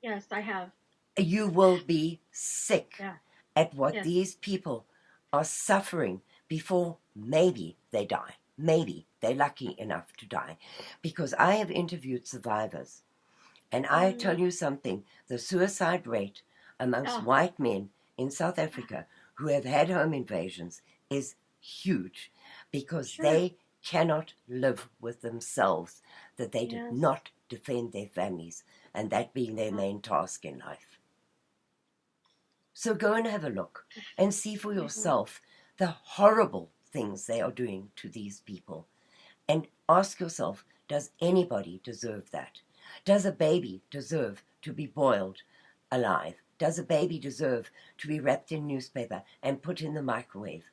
Yes, I have. You will be sick Yeah. at what Yes. these people are suffering before maybe they die. Maybe they're lucky enough to die. Because I have interviewed survivors, and I Mm. tell you something, the suicide rate amongst Oh, white men in South Africa who have had home invasions is huge, because sure. they cannot live with themselves that they did Yes. not defend their families, and that being their Yeah. main task in life. So go and have a look and see for I will. yourself the horrible things they are doing to these people. And ask yourself, does anybody deserve that? Does a baby deserve to be boiled alive? Does a baby deserve to be wrapped in newspaper and put in the microwave?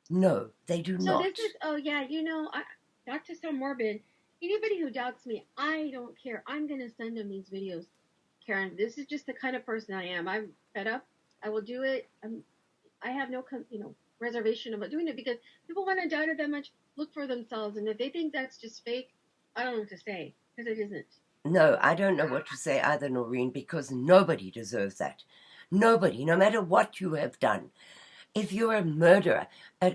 No, they do So this not. is. Oh yeah. Not to sound morbid. Anybody who doubts me, I don't care. I'm gonna send them these videos, Karen. This is just the kind of person I am. I'm fed up. I will do it. I have no, reservation about doing it because people want to doubt it that much. Look for themselves, and if they think that's just fake, I don't know what to say because it isn't. No, I don't know what to say either, Noreen, because nobody deserves that. Nobody, no matter what you have done. If you're a murderer, a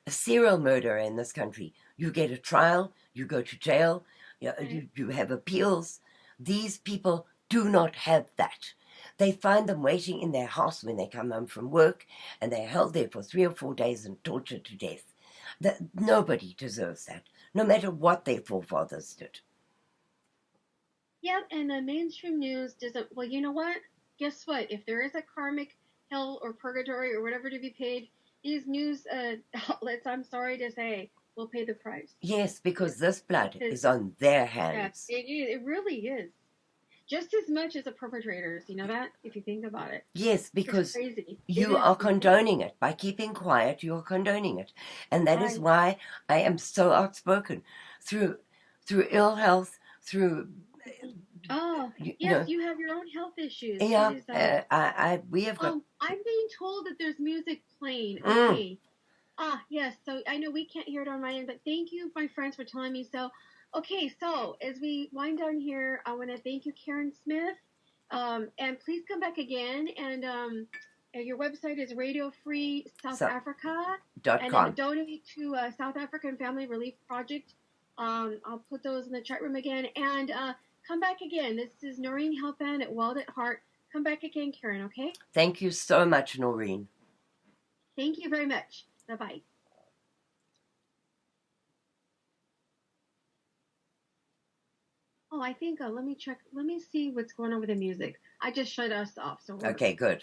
serial murderer in this country, you get a trial, you go to jail, Right. you have appeals. These people do not have that. They find them waiting in their house when they come home from work, and they're held there for 3 or 4 days and tortured to death. Nobody deserves that, no matter what their forefathers did. Yep, and the mainstream news doesn't. Well, you know what? Guess what? If there is a karmic hell or purgatory or whatever to be paid, these news outlets, I'm sorry to say, will pay the price. Yes, because this blood is on their hands. Yes, it really is. Just as much as the perpetrators, you know that? If you think about it. Yes, because crazy. you are condoning it. By keeping quiet, you are condoning it. And that is why I am so outspoken. Through ill health, through... Oh, yes, you have your own health issues. Yeah, we have got... I'm being told that there's music playing. Okay. Yes, so I know we can't hear it on my end, but thank you, my friends, for telling me so. Okay, so as we wind down here, I want to thank you, Karin Smith, and please come back again. And your website is Radio Free South Africa.com, and donate to South African Family Relief Project. I'll put those in the chat room again, and come back again. This is Noreen Helpan at Wild at Heart. Come back again, Karin. Okay? Thank you so much, Noreen. Thank you very much. Bye-bye. Oh, I think, let me check. Let me see what's going on with the music. I just shut us off. So okay, good.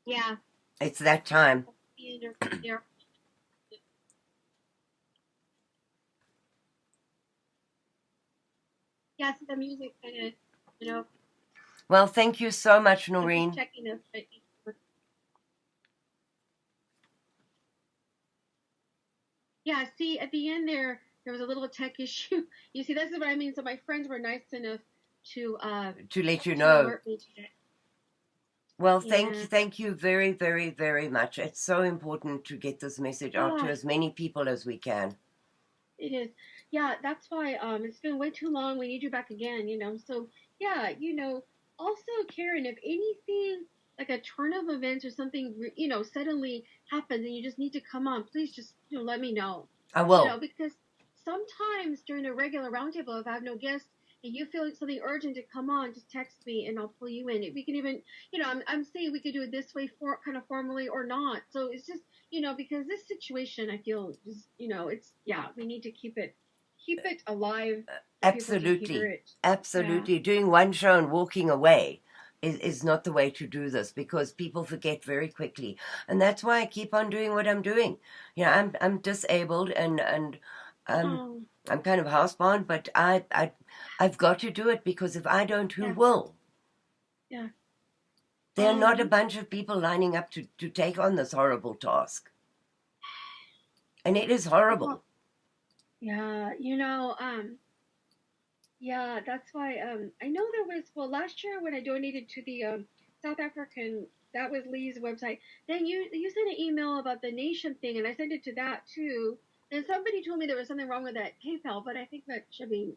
Yeah. It's that time. Yes, the music kind of, Well, thank you so much, Noreen. Checking this. Yeah, see, at the end there was a little tech issue. You see, this is what I mean. So my friends were nice enough to let you know. Alert me today. Well, thank you very, very, very much. It's so important to get this message out to as many people as we can. It is. Yeah, that's why it's been way too long. We need you back again, So, yeah, also, Karin, if anything like a turn of events or something, suddenly happens and you just need to come on, please just, let me know. I will. Because sometimes during a regular roundtable, if I have no guests and you feel something urgent to come on, just text me and I'll pull you in. We can even, I'm saying we could do it this way kind of formally or not. So it's just, because this situation, I feel just, it's, we need to keep it alive. Absolutely. Absolutely. Yeah. Doing one show and walking away is not the way to do this, because people forget very quickly. And that's why I keep on doing what I'm doing. I'm disabled and I'm kind of housebound, but I've got to do it, because if I don't, who will? Yeah. There are not a bunch of people lining up to take on this horrible task. And it is horrible. Yeah, yeah, that's why, I know there was, last year when I donated to the South African, that was Lee's website, then you sent an email about the nation thing, and I sent it to that too, and somebody told me there was something wrong with that PayPal, but I think that should be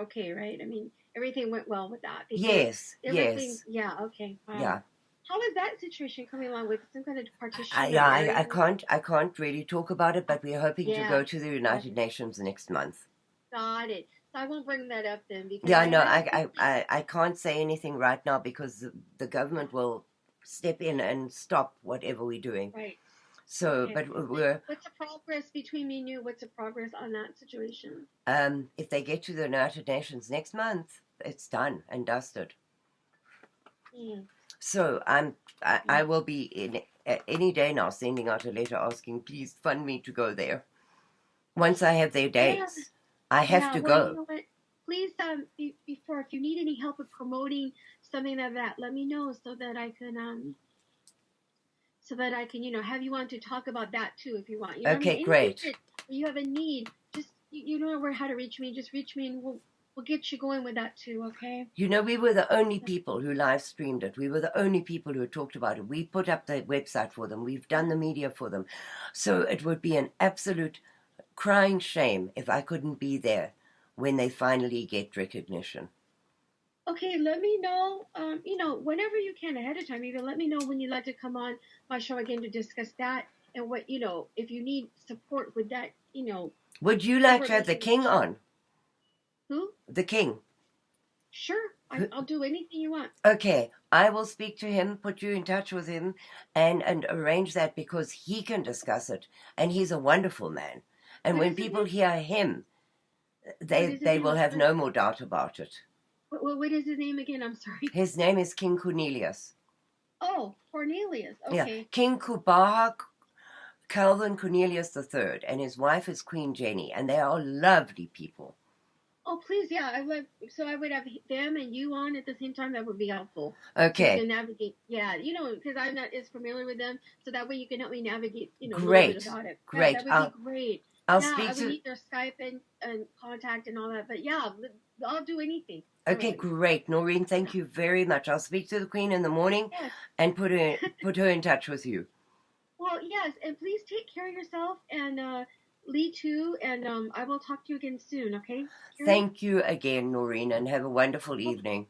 okay, right? I mean, everything went well with that. Yes. Yeah, okay. Wow. Yeah. How is that situation coming along with some kind of partition? I can't really talk about it, but we're hoping to go to the United Nations next month. Got it. So I won't bring that up then. Because I can't say anything right now, because the government will step in and stop whatever we're doing. Right. So, but we're... What's the progress between me and you? What's the progress on that situation? If they get to the United Nations next month, it's done and dusted. So I will be in any day now sending out a letter asking, please fund me to go there. Once I have their dates, I have to go. You know what? Please, before, if you need any help with promoting something like that, let me know so that I can have you on to talk about that too if you want. Okay, great. If you have a need, just you know how to reach me. Just reach me and we'll get you going with that too, okay? We were the only people who live streamed it. We were the only people who talked about it. We put up the website for them. We've done the media for them. So it would be an absolute crying shame if I couldn't be there when they finally get recognition. Okay, let me know, whenever you can ahead of time. Even let me know when you'd like to come on my show again to discuss that and what, if you need support with that, Would you like to have the King on? Who? The King. Sure. I'll do anything you want. Okay, I will speak to him, put you in touch with him, and arrange that because he can discuss it, and he's a wonderful man. And What when is his people name? hear him, What is his they name? will I'm have sorry. no more doubt about it. What is his name again? I'm sorry. His name is King Cornelius. Oh, Cornelius. Yeah, Okay. King Kubaha Calvin Cornelius III, and his wife is Queen Jenny, and they are lovely people. Oh, please, yeah. So I would have them and you on at the same time. That would be helpful. Okay. To navigate. Yeah, because I'm not as familiar with them, so that way you can help me navigate, a little bit Great, about it. Yeah, great. that would be great. I'll Yeah, I speak would to. need their Skype and contact and all that. But yeah, I'll do anything. Okay, great, Noreen. Thank you very much. I'll speak to the Queen in the morning, Yes. and put her in touch with you. Well, yes, and please take care of yourself and Lee too, and I will talk to you again soon. Okay. Karen? Thank you again, Noreen, and have a wonderful evening.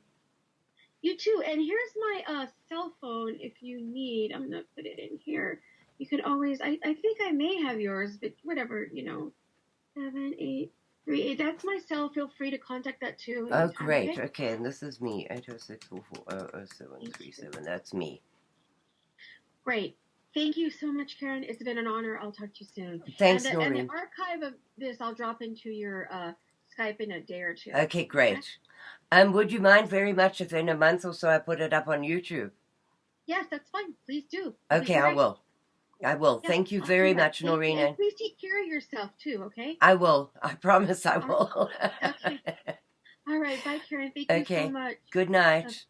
You too. And here's my cell phone if you need. I'm gonna put it in here. You can always. I think I may have yours, but whatever. 7838. That's my cell. Feel free to contact that too. Oh, Anytime, great. Okay? Okay, and this is me. 806440737. That's me. Great. Thank you so much, Karen. It's been an honor. I'll talk to you soon. Thanks, And Noreen. the archive of this, I'll drop into your Skype in a day or two. Okay, great. Would you mind very much if in a month or so I put it up on YouTube? Yes, that's fine. Please do. Okay, I will. I will. Yes, Thank you I'll very do that. much, Thank you. Noreen. And please take care of yourself too, okay? I will. I promise I will. Okay. All right. Bye, Karen. Thank you so much. Good night.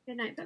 Good night. Bye.